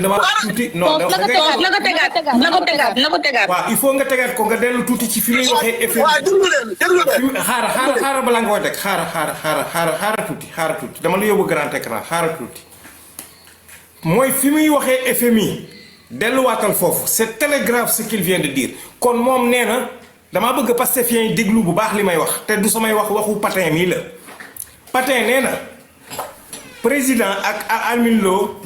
dama tuuti non na ko tegaat waaw il faut nga tegaat ko nga dellu tuuti ci fi muy waxee effet waaw déglu leen xaara balaa nga koy teg xaara tuuti dama la yóbbu grand écran xaara tuuti mooy fi muy waxee FMI delluwaatal foofu c'est très grave ce qu'il vient de dire kon moom nee na damaa bëgg Pastefien yi déglu bu baax li may wax te du samay waxu Patin mii la Patin nee na président ak Amine Lo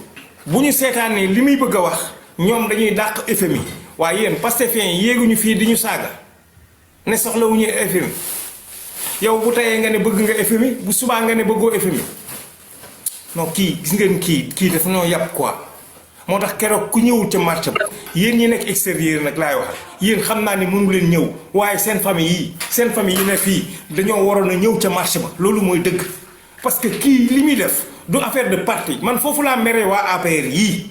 bu ñu seetaanee li muy bëgg a wax ñoom dañuy dàq FMI waaye yéen Pastefien yi yéeguñu fii di ñu saaga ne soxlawuñu FMI yow bu tayee nga ne bëgg nga FMI bu subaa nga ne bëggoo FMI non kii gis ngeen kii dafa ñoo yàpp quoi moo tax keroog ku ñëwul ca marché ba yéen ñi nekk extérieur nag laay waxal yéen xam naa ne mënu leen ñëw waaye seen famille yi ne fii dañoo waroon a ñëw ca marché ba loolu mooy dëgg parce que kii li muy def du affaire de parti man foofu laa mere waa APR yii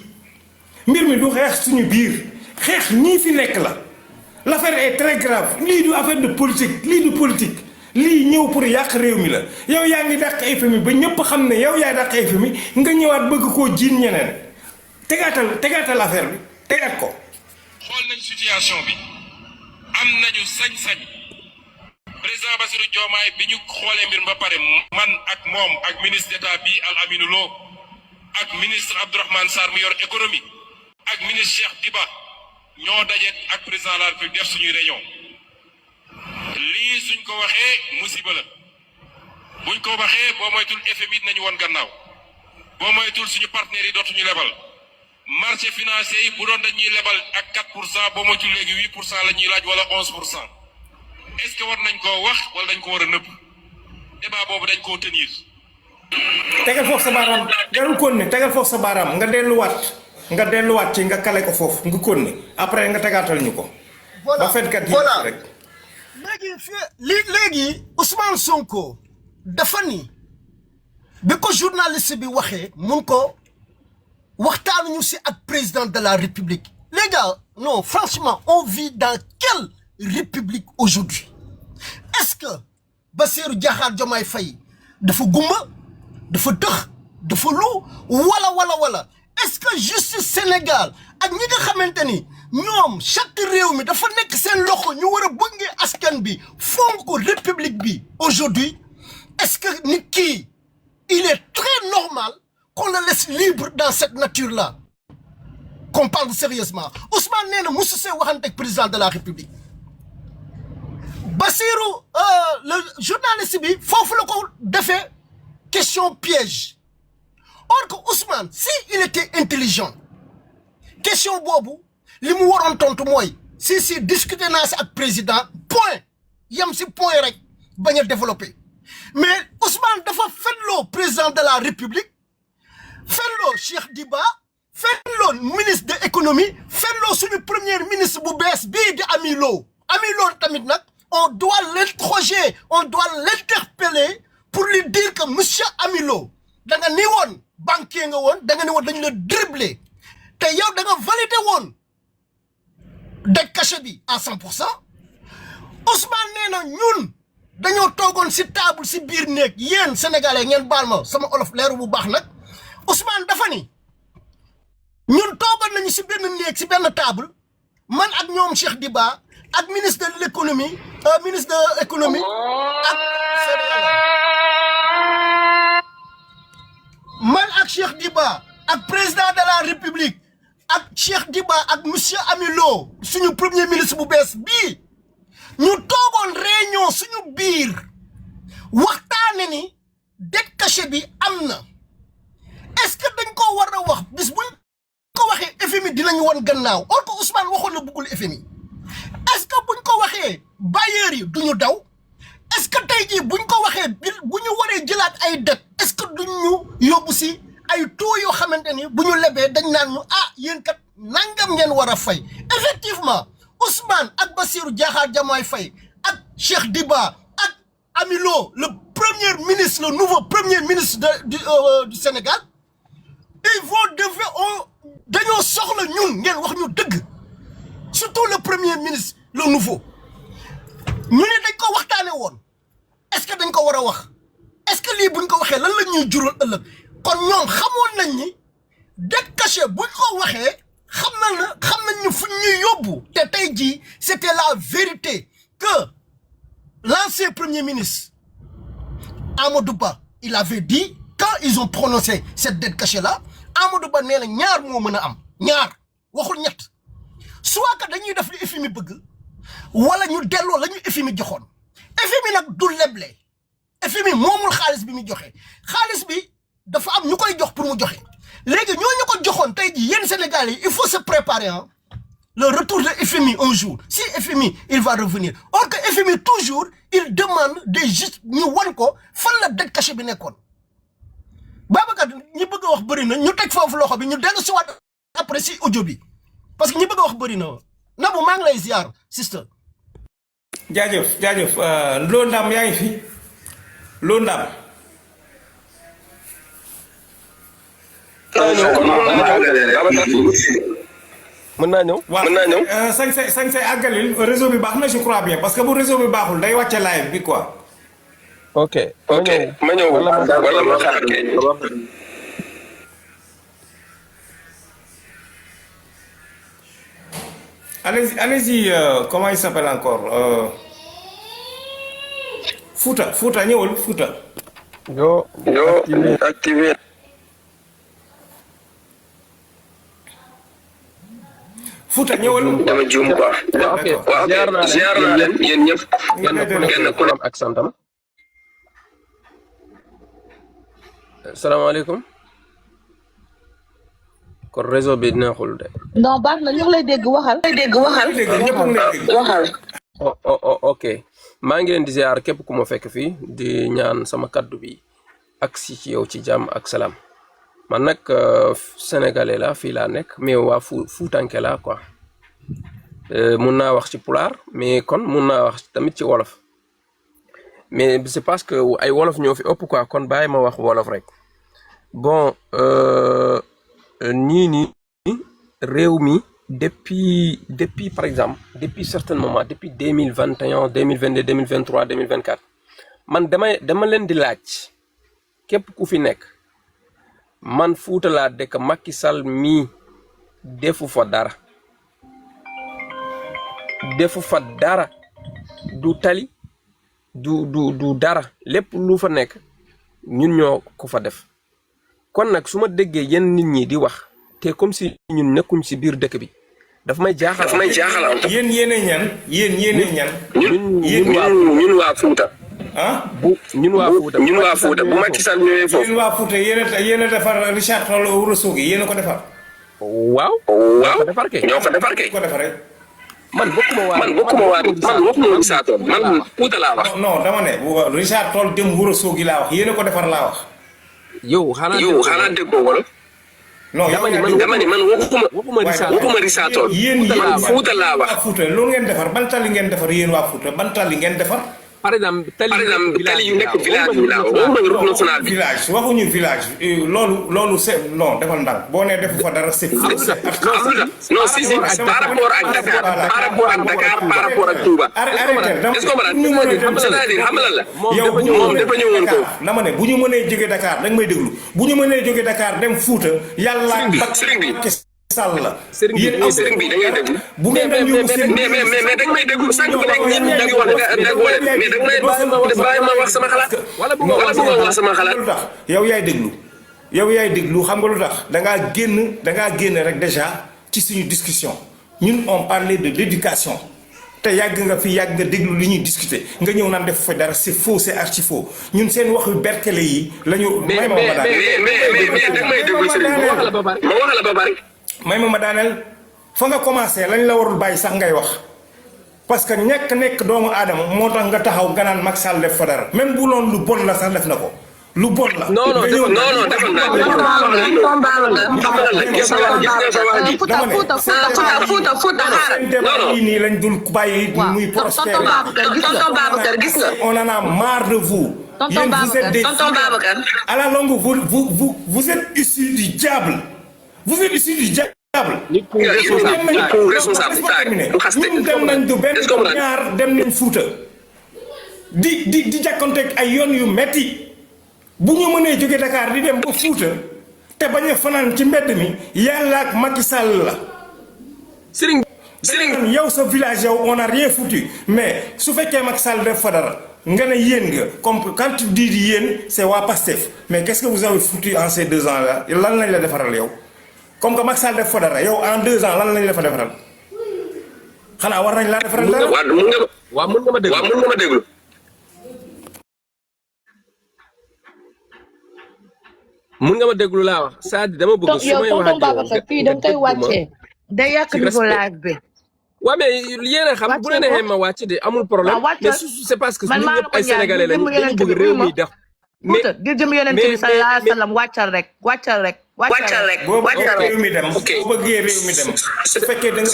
mbir mi du xeex suñu biir xeex ñii fi nekk la l'affaire est très grave lii du affaire de politique lii du politique lii ñëw pour yàq réew mi la yow yaa ngi dàq FMI ba ñëpp xam ne yow yaa dàq FMI nga ñëwaat bëgg koo jiin ñeneen tegaatal affaire bi tegaat ko. xool nañ situation bi am nañu sañ-sañ président Bassirou Diomaye bi ñu xoolee mbir ba pare man ak moom ak ministre d'état bi Al Aminou Lo ak ministre Abdourahmane Sarr mi yor économie ak ministre Cheikh Diba ñoo daje ak président de la République def suñuy réunion lii suñ ko waxee musiba la buñ ko waxee boo moytul FMI dinañu woon gannaaw boo moytul suñu partenaires yi dootuñu lebal marché financier yi bu doon dañuy lebal ak 4% boo moytul léegi 8% la ñuy laaj wala 11%. est-ce que war nañ koo wax wala dañ ko war a nëbb débat boobu dañ koo tenir. tegal foofu sa baaraam jarul kon ne tegal foofu sa baaraam nga delluwaat ci nga kale ko foofu nga kon ne après nga tegaatal ñu ko. ba fetkat yi rek. léegi Ousmane Sonko dafa ni bi ko journaliste bi waxee mun ko waxtaanuñu si ak président de la République les gars non franchement on vit dans quelle République aujourd'hui est-ce que Bassirou Diakhar Diomaye Faye dafa gumba dafa tëx dafa lu wala est-ce que justice Sénégal ak ñi nga xamante ni ñoom chaque réew mi dafa nekk seen loxo ñu war a bëggee askan bi fonk ko république bi aujourd'hui est-ce que nit kii il est très normal qu'on le laisse libre dans cette nature-là qu'on parle sérieusement Ousmane nee na musu see waxante ak président de la République Bassirou le journaliste bi foofu la ko defee question piège or que Ousmane si il était intelligent question boobu li mu waroon tontu mooy si discuter naa si ak président point yem si point rek bañ a développer mais Ousmane dafa fenloo président de la République fenloo Cheikh Diba fenloo ministre de l'économie fenloo suñu premier ministre bu bees bii di Ami Lo tamit nag on doit l'interroger on doit l'interpeller pour lui dire que monsieur Ami Lo da nga ni woon banquier nga woon da nga ni woon dañu la dribbler te yow da nga validé woon daj cachet bi à 100% Ousmane nee na ñun dañoo toogoon si table si biir néeg yéen sénégalais ngeen baal ma sama olof leeru bu baax nag Ousmane dafa ni ñun toogoon nañu si benn néeg si benn table man ak ñoom Cheikh Diba ak ministre de l'économie ak man ak Cheikh Diba ak président de la République ak Cheikh Diba ak monsieur Ami Lo suñu premier ministre bu bees bii ñu toogoon réunion suñu biir waxtaane ni det cachet bi am na est-ce que dañ ko war a wax bis buñ ko waxee FMI dinañu woon gannaaw or que Ousmane waxoon na bëggul FMI est-ce que buñ ko waxee bailleurs yi duñu daw est-ce que tey jii buñ ko waxee bu ñu waree jëlaat ay det est-ce que duñ ñu yóbbu si ay taux yoo xamante ni bu ñu lebee dañ naan ñu yéen kat nangam ngeen war a fay effectivement Ousmane ak Bassirou Diakhar Diomaye Faye ak Cheikh Diba ak Ami Lo le premier ministre le nouveau premier ministre du Sénégal dañoo soxla ñun ngeen wax ñu dëgg surtout le premier ministre le nouveau ñu ne dañ ko waxtaane woon est-ce que dañ ko war a wax est-ce que lii buñ ko waxee lan la ñuy jural ëllëg kon ñoom xamoon nañ ni dette cachée buñ ko waxee xam nañ ñu fu ñuy yóbbu te tey jii c'était la vérité que l'ancien premier ministre Amadou Ba il avait dit quand ils ont prononcé cette dette cachée là Amadou Ba nee na ñaar moo mën a am ñaar waxul ñett soit que dañuy def li FMI bëgg wala ñu delloo la ñu FMI joxoon FMI nag du leble FMI moomul xaalis bi mu joxe xaalis bi dafa am ñu koy jox pour mu joxe léegi ñooñu ko joxoon tey jii yéen Sénégalais yi il faut se préparer hein le retour de FMI un jour si FMI il va revenir or que FMI toujours il demande des juste ñu wan ko fan la dette cachée bi nekkoon Babacar ñi bëgg a wax bëri na ñu teg foofu loxo bi ñu dellu si waat après si audio bi parce que ñi bëgg a wax bëri na Nabou maa ngi lay ziar sister. jaajëf Lo Ndam yaa ngi fi Lo Ndam. mën naa ñëw. sañ say àggalil réseau bi baax na je crois bien parce que bu réseau bi baaxul day wàcce live bi quoi. ok ma ñëw wala ma xaar allez-y comment il s'appelle encore Fouta ñëwal Fouta. yo activé. Fouta ñëwal. dama juum quoi. waaw ziar naa leen yéen ñëpp. kenn ku nekk ak santam. salaamaaleykum. kon réseau bi neexul de. non baax na ñu ngi lay dégg waxal. waxal. ok maa ngi leen di ziar képp ku ma fekk fii di ñaan sama kaddu bi ak si ci yow ci jàmm ak salaam man nag sénégalais la fii laa nekk mais waa Fuutanke la quoi mun naa wax ci pulaar mais kon mun naa wax tamit ci wolof mais c'est parce que ay wolof ñoo fi ëpp quoi kon bàyyi ma wax wolof rek bon nii réew mi depuis par exemple depuis certains moments depuis 2021 2022 2023 2024 man dama leen di laaj képp ku fi nekk man Fuuta laa dëkk Macky Sall mii defu fa dara du tali du dara lépp lu fa nekk ñun ñoo ko fa def kon nag su ma déggee yenn nit ñi di wax te comme si ñun nekkuñ si biir dëkk bi daf may jaaxal. yéen yéenay ñan. ñun waa Fuuta. ah ñun waa Fuuta bu Macky Sall ñëwee foofu. yéen waa Fuuta yéen a defar Richard Toll Ourossogui yéen a ko defar. waaw. ñoo ko defar kay. ko defaree. man bokkuma waxuma Richard Toll man Fuuta laa wax. non dama ne Richard Toll dem Ourossogui laa wax yéen a ko defar laa wax. yow xanaa déggoo wala. non dama ni man waxuma Richard Toll. yéen Fuuta laa wax. Fuuta loolu ngeen defar ban tali ngeen defar yéen waa Fuuta ban tali ngeen defar. par exemple tali yu nekk village bi laa waxuma route nationale bi. village waxuñu village loolu c'est non defal ndànk boo nee defu fa dara c'est non si par rapport ak Dakar par rapport ak Touba. est-ce que c'est-à-dire xam nga la. moom dafa ñëwoon ko. dama ne bu ñu mënee jóge Dakar da nga may déglu bu ñu mënee jóge Dakar dem Fuuta yàlla sëriñ bi Sall la. sëriñ bi da ngay déglu. bu ngeen doon yóbbu seen mais da nga may déglu sànq ba léegi ñun da nga wax mais da nga may bàyyi ma wax sama xalaat. wala bu ma wax sama xalaat. lu tax yow yaay déglu xam nga lu tax da ngaa génn rek déjà ci suñu discussion ñun on parlait de l'éducation te yàgg nga déglu li ñuy discuter nga ñëw naan def fa dara c'est faux c'est archi faux ñun seen waxu berkele yi lañu. mais da nga may déglu sëriñ ma wax la ba bari. may ma daaneel fa nga commencé lañ la warul bàyyi sax ngay wax parce que nekk doomu aadama moo tax nga taxaw nga naan Macky Sall def fa dara même bu loon lu bon la sax def na ko lu bon la. non defal naa nii lañ dul bàyyi muy prospérer. tonton Babacar gis nga. on en a marre de vous. tonton Babacar à la longue vous êtes issus du diable. Vous êtes issus du diable. ñun dem nañ du benn ñaar dem nañ Fuuta di jàkkonteeg ay yoon yu metti bu ñu mënee jóge Dakar di dem ba Fuuta te bañ a fanaan ci mbedd mi yàlla ak Macky Sall la. Serigne yow sa village yow on a rien foutu mais su fekkee Macky Sall def fa dara nga ne yéen nga comme quand tu dis yéen c'est waa Pastef mais qu'est-ce que vous avez foutu en ces 2 ans là lan lañ la defaral yow comme que Macky Sall def fa dara yow en 2 ans lan lañ la fa defaral xanaa war nañ laa defaral dara. waaw mën nga ma déglu. mun nga ma déglu laa wax c'est-à-dire dama bëgg su may wax ak fii da nga koy wàccee day yàq niveau live bi. waaw mais yéen a xam bu la neexee ma wàcc de amul problème mais c'est parce que ñun ñëpp ay sénégalais lañu dañu bëgg réew mi def. mais di jëm yonent bi sallallahu alayhi wa sallam wàccal rek. boo bëggee réew mi dem boo bëggee réew mi dem su fekkee da nga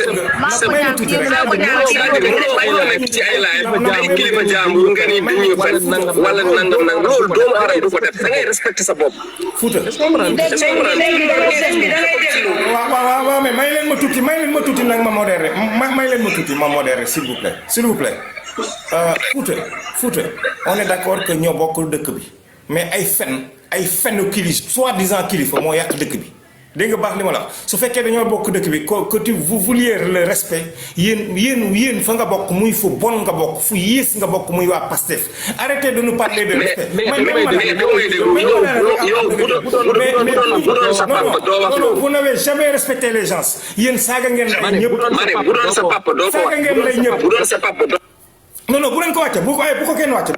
bëgg ci ay laay ay kilifa jàmbur nga ni dañuy fen wala nangam loolu doomu aadama du ko def da ngay respecter sa bopp. Fouta waaw mais may leen ma tuuti nag ma modéré may leen ma modéré s'il vous plaît Fouta on est d'accord que ñoo bokkul dëkk bi mais ay fenn kilifa soi-disant kilifa moo yàq dëkk bi dégg nga baax li ma la wax su fekkee dañoo bokk dëkk bi que vous vouliez le respect yéen fa nga bokk muy fu bon nga bokk fu yées nga bokk muy waa Pastef arrêtez de nous parler de respect. Vous n'avez jamais respecté les gens yéen saaga ngeen lay ñëpp saaga ngeen lay ñëpp. non bu leen ko wàcce bu ko kenn wàcce.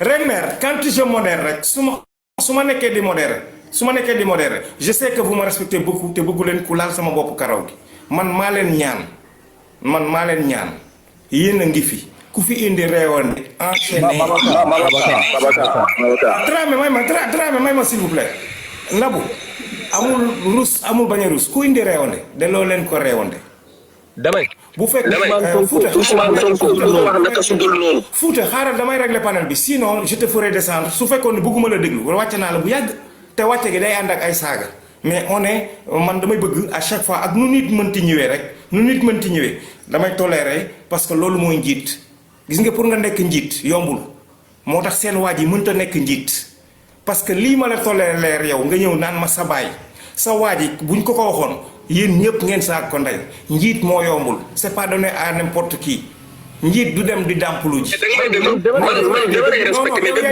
Reine-Mère quand je modère rek su ma nekkee di modérer je sais que vous me respectez beaucoup te bëggu leen ku laal sama bopp karaw gi man maa leen ñaan yéen a ngi fi ku fi indi réewoon enchaîné. Dramé may ma s'il vous plaît Nabou. amul rus amul bañ a rus ku indi réewande delloo leen ko réewande. bu fekkee Fouta xaaral damay régler panel bi sinon je te ferai descendre su fekkoon ne bëgguma la déglu wàcce naa la bu yàgg te wàcce gi day ànd ak ay saaga mais man damay bëgg à chaque fois ak nu nit mënti ñëwee damay tolérer parce que loolu mooy njiit gis nga pour nga nekk njiit yombul moo tax seen waaj yi mënta nekk njiit. parce que lii ma la tollee leer yow nga ñëw naan ma sa baay sa waaj yi buñ ko waxoon yéen ñëpp ngeen saag ko ndey njiit moo yombul c'est pas donné à n'importe qui njiit du dem di dàmpulu ji. yaay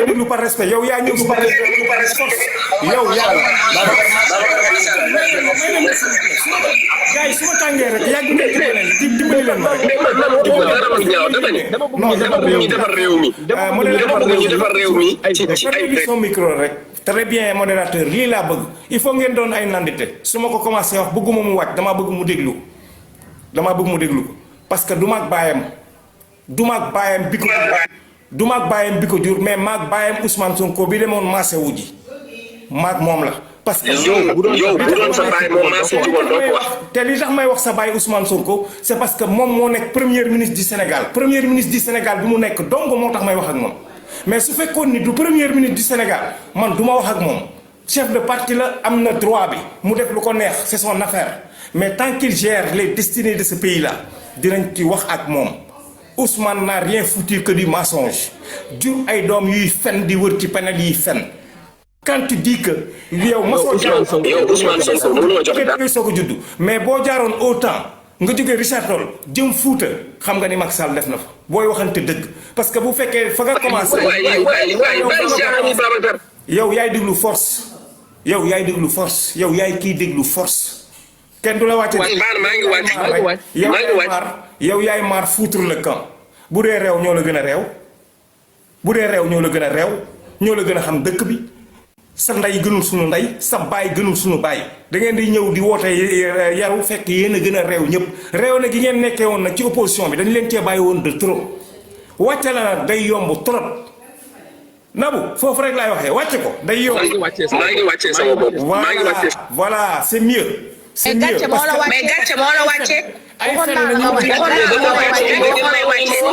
déglu par respect yow yaa ñëw par respect yow yaa gars yi su ma tàngee rek yàgg nañ ci beneen dimbali leen ma rek. son micro rek. très bien modérateur lii laa bëgg il faut ngeen doon ay nandite su ma ko commencé wax bëgguma mu wàcc damaa bëgg mu déglu ko parce que du maag baayam bi ko jur mais maag baayam Ousmane Sonko bi demoon maase wu ji maag moom la. parce que yow bu doon sa baay moom maase wu woon doo ko wax. te li tax may wax sa baay Ousmane Sonko c'est parce que moom moo nekk premier ministre du Sénégal bi mu nekk donc moo tax may wax ak moom. mais su fekkoon ni du premier ministre du Sénégal man du ma wax ak moom chef de parti la am na droit bi mu def lu ko neex c'est son affaire mais tant qu'il gère les destinées de ce pays là dinañ ci wax ak moom Ousmane n'a rien foutu que du mensonge jur ay doom yuy fen di wër ci panel yiy fen quand tu dis que yow mosoo Ousmane Sonko mënoo jox dara soo ko juddu mais boo jaaroon autant nga jógee Richard Toll jëm Fouta xam nga ni Macky Sall def na fa booy waxante dëgg parce que bu fekkee fa nga commencé yow yaay déglu force yow yaay kiy déglu force kenn du la wàcce yow yaay maar foutre le camp bu dee réew ñoo la gën a réew ñoo la gën a xam dëkk bi sa ndey gënul suñu ndey sa baay gënul suñu baay da ngeen di ñëw di woote yaru fekk yéen a gën a réew ñëpp réew na gi ngeen nekkee woon nag ci opposition bi dañu leen cee bàyyi woon de trop wàcce la nag day yomb trop Nabou foofu rek laay waxee wàcce ko day yomb. maa ngi wàccee sama bopp voilà c'est mieux. c'est mieux mais gàcce moo la wàcce. ay fen la ñuy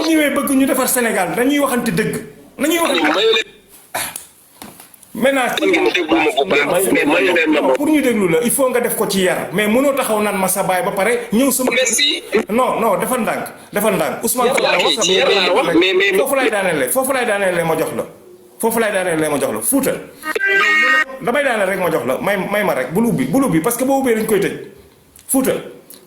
ñëwee bëgg ñu defar Sénégal dañuy waxante dëgg nañuy wax maintenant pour ñu déglu la il faut nga def ko ci yar mais mënoo taxaw naan ma sa baay ba pare ñëw sama. merci. non dafa ndànk Ousmane. foofu lay daanelee ma jox la Fouta. damay daaneel rek ma jox la may ma rek bul ubbi parce que boo ubbee dañ koy tëj Fouta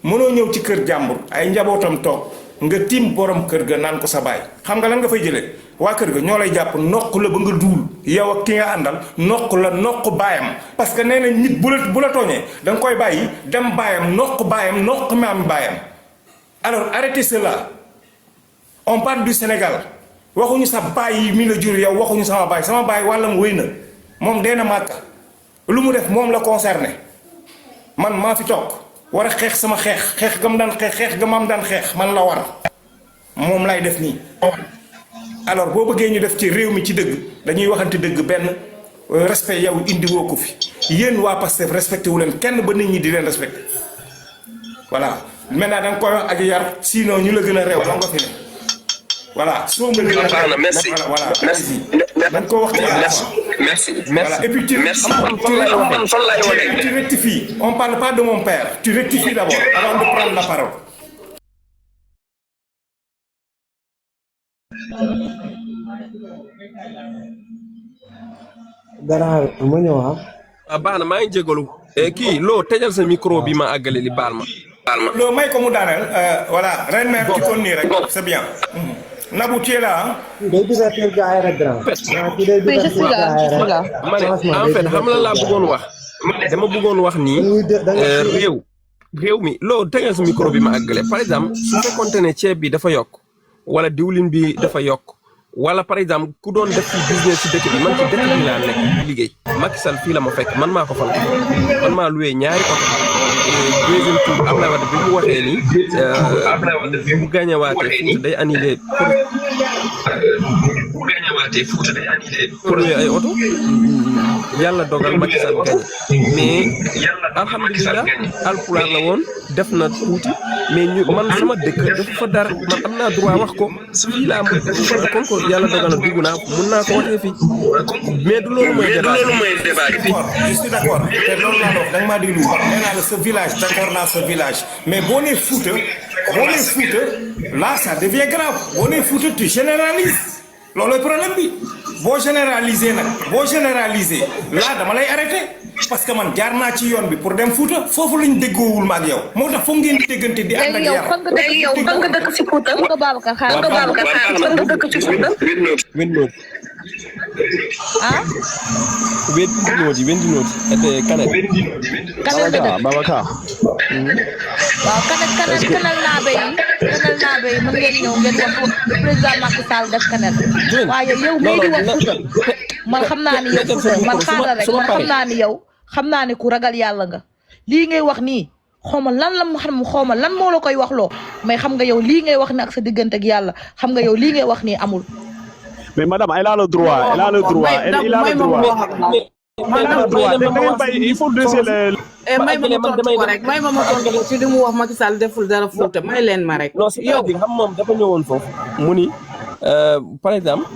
mënoo ñëw ci kër jàmbur ay njabootam toog nga tiim borom kër ga naan ko sa baay xam nga lan nga fay jëlee waa kër ga ñoo lay jàpp noq la ba nga duul yow ak ki nga àndal noq baayam parce que nee na nit bu la tooñee da nga koy bàyyi dem baayam noq maami baayam alors arrêtez cela on parle du Sénégal waxuñu sa baay yi mi la jur yow waxuñu sama baay wàllam wéy na moom dee na màkka lu mu def moom la concerné man maa fi toog war a xeex sama xeex gam daan xeex ga maam daan xeex man la war moom lay def nii alors boo bëggee ñu def ci réew mi ci dëgg dañuy waxante dëgg benn respect yow indi woo ko fi yéen waa Pastef respecté wu leen kenn ba nit ñi di leen respecté voilà maintenant da nga koy wax ak yar sinon ñu la gën a réew la nga fi ne voilà soo mën a merci merci dañ ko wax merci et puis tu rectifies on parle pas de mon père tu rectifies d'abord avant de prendre la parole. dara ma ñëw baax na maa ngi jégalu kii loo tëjal sa micro bi ma àggale li baal ma loo may ko mu daaneel voilà ren mère ci kon nii rek c'est bien Nabou tu es là day divertir gaay rek grand ma ne en fait xam la laa bëggoon wax dama bëggoon wax nii réew mi loo tëjal sa micro bi ma àggale par exemple su fekkoonte ne ceeb bi dafa yokk wala diwlin bi dafa yokk wala par exemple ku doon def ci business ci dëkk bi man ci dëkk bi laa nekk liggéey Macky Sall fii la ma fekk man maa ko fal man maa loué ñaari oto deuxième tour Abdoulaye Wade bi mu waxee nii bi mu gagnewaatee Fouta day annulé premier ay oto yàlla dogal Macky Sall gagne mais alhamdulilah alpulaar la woon def na tuuti mais man sama dëkk dafa fa dara man am naa droit wax ko fii laa kon ko yàlla dogal na dugg naa mun naa ko waxee fii mais du loolu mooy débat bi je suis d'accord te loolu laa doon da nga maa déglu nee naa la sa village d'accord naa sa village mais boo nee Fouta là ça devient grave boo nee Fouta tu généralises loolu problème bi boo généraliser là dama lay arrêter parce que man jaar naa ci yoon bi pour dem Fouta foofu lañ déggoowul ma ak yow moo tax foog ngeen di déggante di ànd ak yar léegi yow fan nga dëkk ci Fouta nga Babacar xaar fan nga dëkk ci Fouta ah Wendinooti ete Kanel Babacar waaw kanal naabe yi mën ngeen ñëw ngeen wax président Macky Sall def kanal waaye yow mii di wax Fouta man xam naa ni yow Fouta man xaaral rek man xam naa ni ku ragal yàlla nga lii ngay wax nii xawma lan moo la koy wax loo mais xam nga yow lii ngay wax ni ak sa diggante ak yàlla xam nga yow lii ngay wax nii amul. Mais madame, elle a le droit. Il a le droit. Il faut laisser le. may ma tontu ci li mu wax Macky Sall deful dara Fouta may leen ma rek. non yow xam moom dafa ñëwoon foofu mu ni par exemple.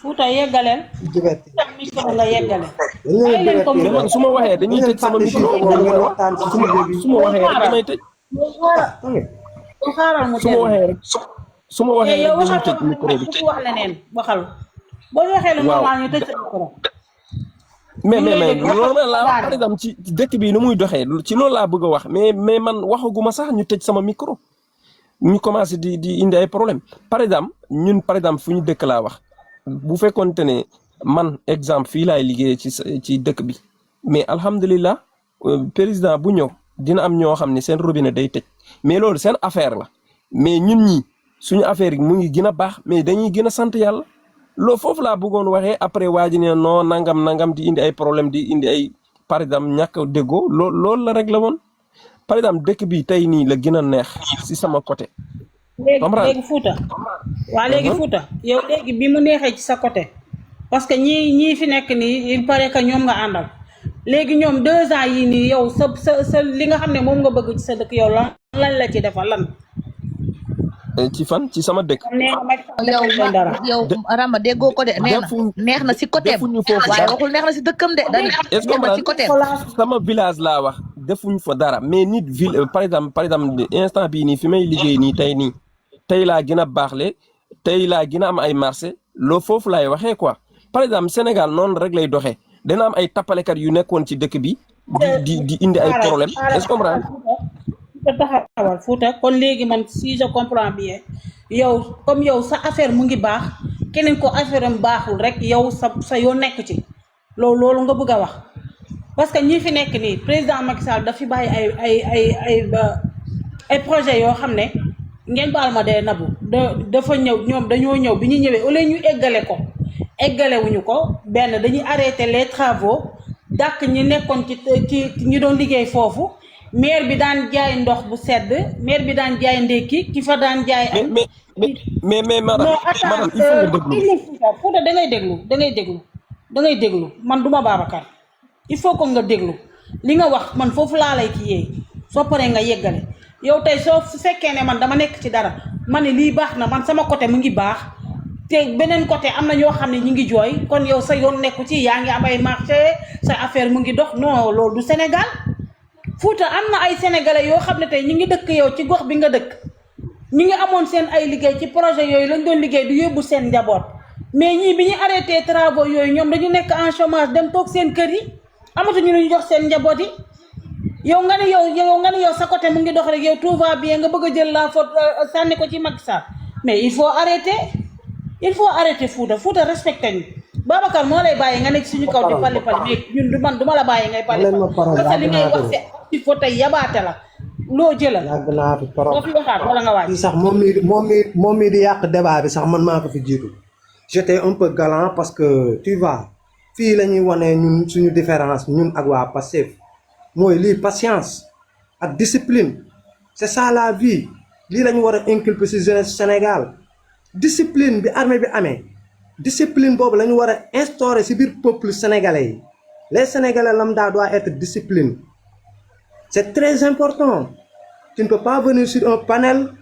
Fouta yeggaleen. micro la yeggale. su ma waxee dañuy tëj sama micro su ma waxee rek damay tëj. xaaral mu su ma waxee rek dañuy tëj micro bi. wax leneen waxal boo waxee lu normal ñu tëj sa micro. mais loolu la par exemple ci dëkk bi nu muy doxee ci loolu laa bëgg a wax mais man waxaguma sax ñu tëj sama micro ñu commencé di indi ay problème par exemple ñun par exemple fu ñu dëkk laa wax. bu fekkoonte ne man exemple fii laay liggéey ci dëkk bi mais alhamdulilah président bu ñëw dina am ñoo xam ne seen robinet day tëj mais loolu seen affaire la mais ñun ñi suñu affaire yi mu ngi gën a baax mais dañuy gën a sant yàlla loolu foofu laa bëggoon waxee après waa ji ne non nangam di indi ay problème di indi ay par exemple ñàkk déggoo loolu la rek la woon par exemple dëkk bi tey nii la gën a neex si sama côté. léegi Fouta waa léegi Fouta yow léegi bi mu neexee ci sa côté parce que ñii fi nekk nii il paraît que ñoom nga àndal léegi ñoom 2 ans yii nii yow sa li nga xam ne moom nga bëgg ci sa dëkk yow lan la ci defal lan. ci fan ci sama dëkk. yow Rama déggoo ko de neex na si côté waaye waxul neex na si dëkkam de dañu est-ce que si côté sama village laa wax defuñ fa dara mais nit ville par exemple instant bii nii fi may liggéey nii tey laa gën a baaxle tey laa gën a am ay marché loo foofu laay waxee quoi par exemple Sénégal noonu rek lay doxee dana am ay tappalekat yu nekkoon ci dëkk bi di indi ay problème est-ce que comprendre taxawal Fouta kon léegi man si je comprends bien yow comme yow sa affaire mu ngi baax keneen ko affaire am baaxul rek yow sa yoo nekk ci loolu nga bëgg a wax parce que ñi fi nekk nii président Macky Sall daf fi bàyyi ay projet yoo xam ne ngeen baal ma dee nabu dafa ñëw ñoom dañoo ñëw bi ñu ñëwee au lieu ñu eggalewuñu ko benn dañuy arrêter les travaux dàq ñi nekkoon ci ñi doon liggéey foofu maire bi daan jaay ndox bu sedd maire bi daan jaay ndékki ki fa daan jaay ay mais madame Fouta da ngay déglu man duma Babacar il faut que nga déglu li nga wax man foofu laa lay kiyee soo paree nga yeggale yow tey soo fekkee ne man dama nekk ci dara ma ne lii baax na man sama côté mu ngi baax te beneen côté am na ñoo xam ne ñi ngi jooy kon yow sa yoon nekku ci yaa ngi am ay marché sa affaire mu ngi dox non loolu du Sénégal Fouta am na ay sénégalais yoo xam ne tey ñi ngi dëkk yow ci gox bi nga dëkk ñi ngi amoon seen ay liggéey ci projet yooyu lañ doon liggéey du yóbbu seen njaboot mais ñii bi ñu arrêté travaux yooyu ñoom dañu nekk en chômage dem toog seen kër yi amatuñu lu ñu jox seen njaboot yi yow nga ne yow sa côté mu ngi dox rek yow tout va bien nga bëgg a jël la faute sànni ko ci Macky Sall mais il faut arrêter Fouta respecté ñu Babacar moo lay bàyyi nga nekk suñu kaw di pali mais ñun duma la bàyyi ngay pali parce que li ngay wax il faut tey yabaate la loo jëlal yàgg naa fi trop boo fi waxaat wala nga waaj sax moom mii di yàq débat bi sax man maa ko fi jiitu j'étais un peu galant parce que tu vois fii la ñuy wane ñun suñu différence ñun ak waa Pastef mooy lii patience ak discipline c'est ça la vie lii la ñu war a inculper ci jeunesse Sénégal discipline bi armée bi amee discipline boobu la ñu war a instaurer ci biir peuple sénégalais yi les Sénégalais lambda doivent être discipline c'est très important tu ne peux pas venir sur un panel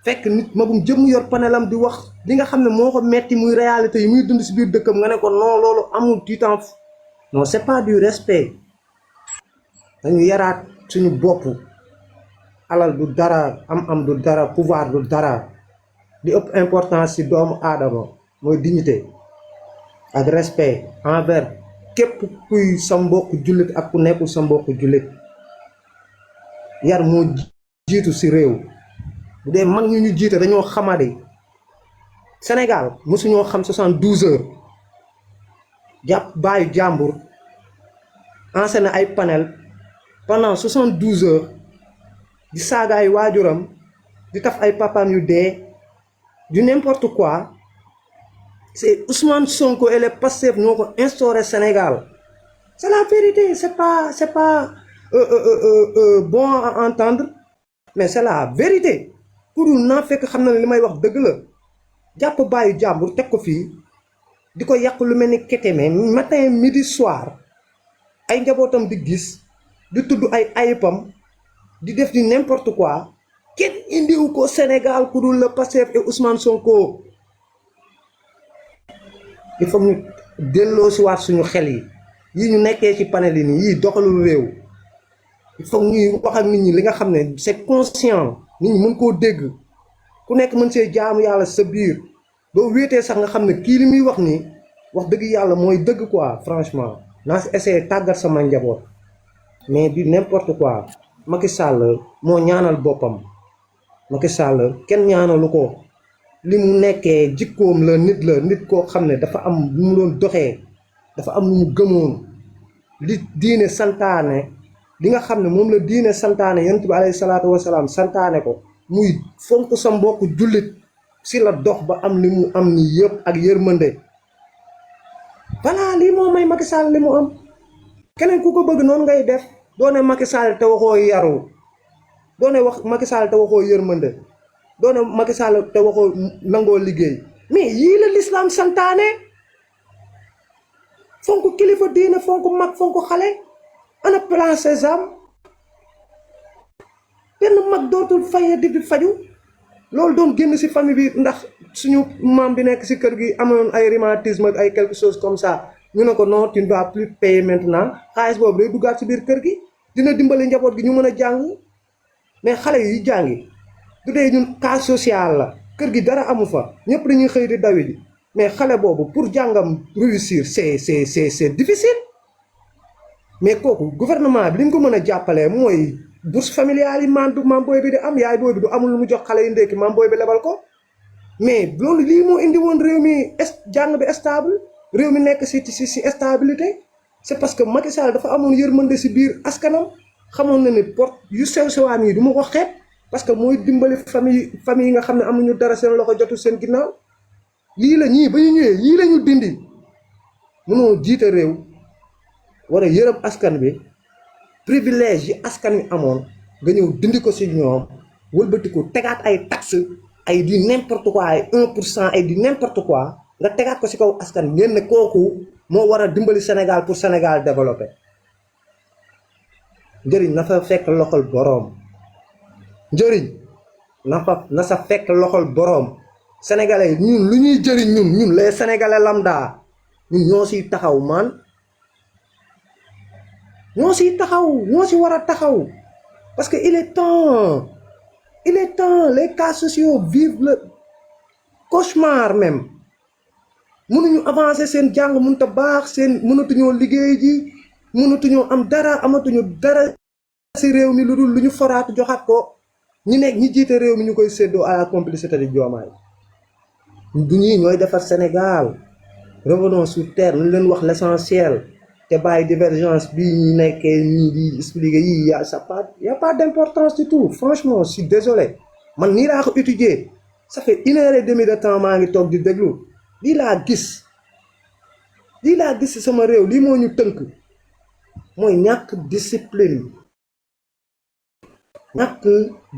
fekk nit magum jëm yor panelam di wax li nga xam ne moo ko metti muy réalité yi muy dund ci biir dëkkam nga ne ko non loolu amul tiitan non c'est pas du respect dañu yaraat suñu bopp alal du dara am du dara pouvoir du dara li ëpp importance ci doomu aadama mooy dignité ak respect envers képp kuy sa mbokk jullit ak ku nekkul sa mbokk jullit yar moo jiitu ci réew bu dee mag ñu jiite dañoo xamadi Sénégal mosuñoo xam 72 heures jàpp bàyyi jàmbur enseigné ay panel pendant 72 heures di saaga ay waajuram di taf ay papaam yu dee du n'importe quoi c'est Ousmane Sonko et les Pastef ñoo ko instauré Sénégal c'est la vérité c'est pas bon à entendre mais c'est la vérité pour naa fekk xam na ne li may wax dëgg la jàpp bàyyi jàmbur teg ko fii di ko yàq lu mel ni Kétémé matin midi soir ay njabootam di gis di tudd ay ayibam di def di n'importe quoi kenn indiwu ko Sénégal ku dul le Pastef et Ousmane Sonko il faut ñu delloo si waat suñu xel yi ñu nekkee ci panel yi nii yii doxalul réew il faut ñuy wax ak nit ñi li nga xam ne c'est conscient nit ñi mën koo dégg ku nekk mën see jaamu yàlla sa biir doo wéetee sax nga xam ne kii li muy wax nii wax dëgg yàlla mooy dëgg quoi franchement naa si essayer tàggat sama njaboot mais du n'importe quoi Macky Sall moo ñaanal boppam Macky Sall kenn ñaanalu ko li mu nekkee jikkoom la nit koo xam ne dafa am lu mu doon doxee dafa am lu mu gëmoon li diine santaane li nga xam ne moom la diine santaane yonent bi alayhi salaatu wasalaam santaane ko muy fonk sa mbokk jullit si la dox ba am li mu am ni yëpp ak yërmande voilà lii moo may Macky Sall li mu am keneen ku ko bëgg noonu ngay def doone Macky Sall te waxoo yaru doone wax Macky Sall te waxoo yërmande doone Macky Sall te waxoo nangoo liggéey mais yii la l'islam santaane fonk kilifa diina fonk mag fonk xale ana plan Sésame benn mag dootul faye di faju loolu doon génn si famille bi ndax suñu maam bi nekk si kër gi amoon ay rhumatisme ak ay quelque chose comme ça ñu ne ko non tu ne dois plus payer maintenant xaalis boobu day duggaat si biir kër gi dina dimbali njaboot gi ñu mën a jàng mais xale yi jàngi du dee ñun cas social la kër gi dara amu fa ñëpp dañuy xëy di dawi ji mais xale boobu pour jàngam réussir c'est difficile mais kooku gouvernement bi li ñu ko mën a jàppalee mooy bourse familiale yi maam booy bi di am yaay booy bi du amul lu mu jox xale yi ndékki maam booy bi lebal ko mais loolu lii moo indi woon réew mi jàng bi stable réew mi nekk si stabilité c'est parce que Macky Sall dafa amoon yërmande si biir askanam xamoon na ni porte yu sew-sewaan yi du ma ko xeeb parce que mooy dimbali famille yi nga xam ne amuñu dara seen loxo jotul seen ginnaaw lii la ñii ba ñu ñëwee lii la ñu dindi mënoo jiite réew war a yërëm askan bi privilège yi askan wi amoon nga ñëw dindi ko si ñoom wëlbati ko tegaat ay taxes ay di n'importe quoi ay 1% ay di n'importe quoi nga tegaat ko si kaw askan ngeen ne kooku moo war a dimbali Sénégal pour Sénégal développé njëriñ na fa fekk loxol boroom njëriñ na sa fekk loxol boroom sénégalais ñun lu ñuy jëriñ ñun les sénégalais lambda ñun ñoo siy taxaw man ñoo siy taxaw ñoo si war a taxaw parce que il est temps les cas sociaux vivent le cauchemar même mënuñu avancer seen jàng mënut a baax seen mënatuñoo liggéey ji mënatuñoo am dara amatuñu dara si réew mi lu dul lu ñu foraatu joxaat ko ñi nekk ñi jiite réew mi ñu koy séddoo à la complicité de Diomaye du ñii ñooy defar Sénégal revenons sur terre ñu leen wax l'essentiel te bàyyi divergence bii ñu nekkee ñii di expliquer yii y a pas d'importance du tout franchement je suis désolé man nii laa ko étudier ça fait 1h30 de temps maa ngi toog di déglu lii laa gis ci sama réew lii moo ñu tënk mooy ñàkk discipline ñàkk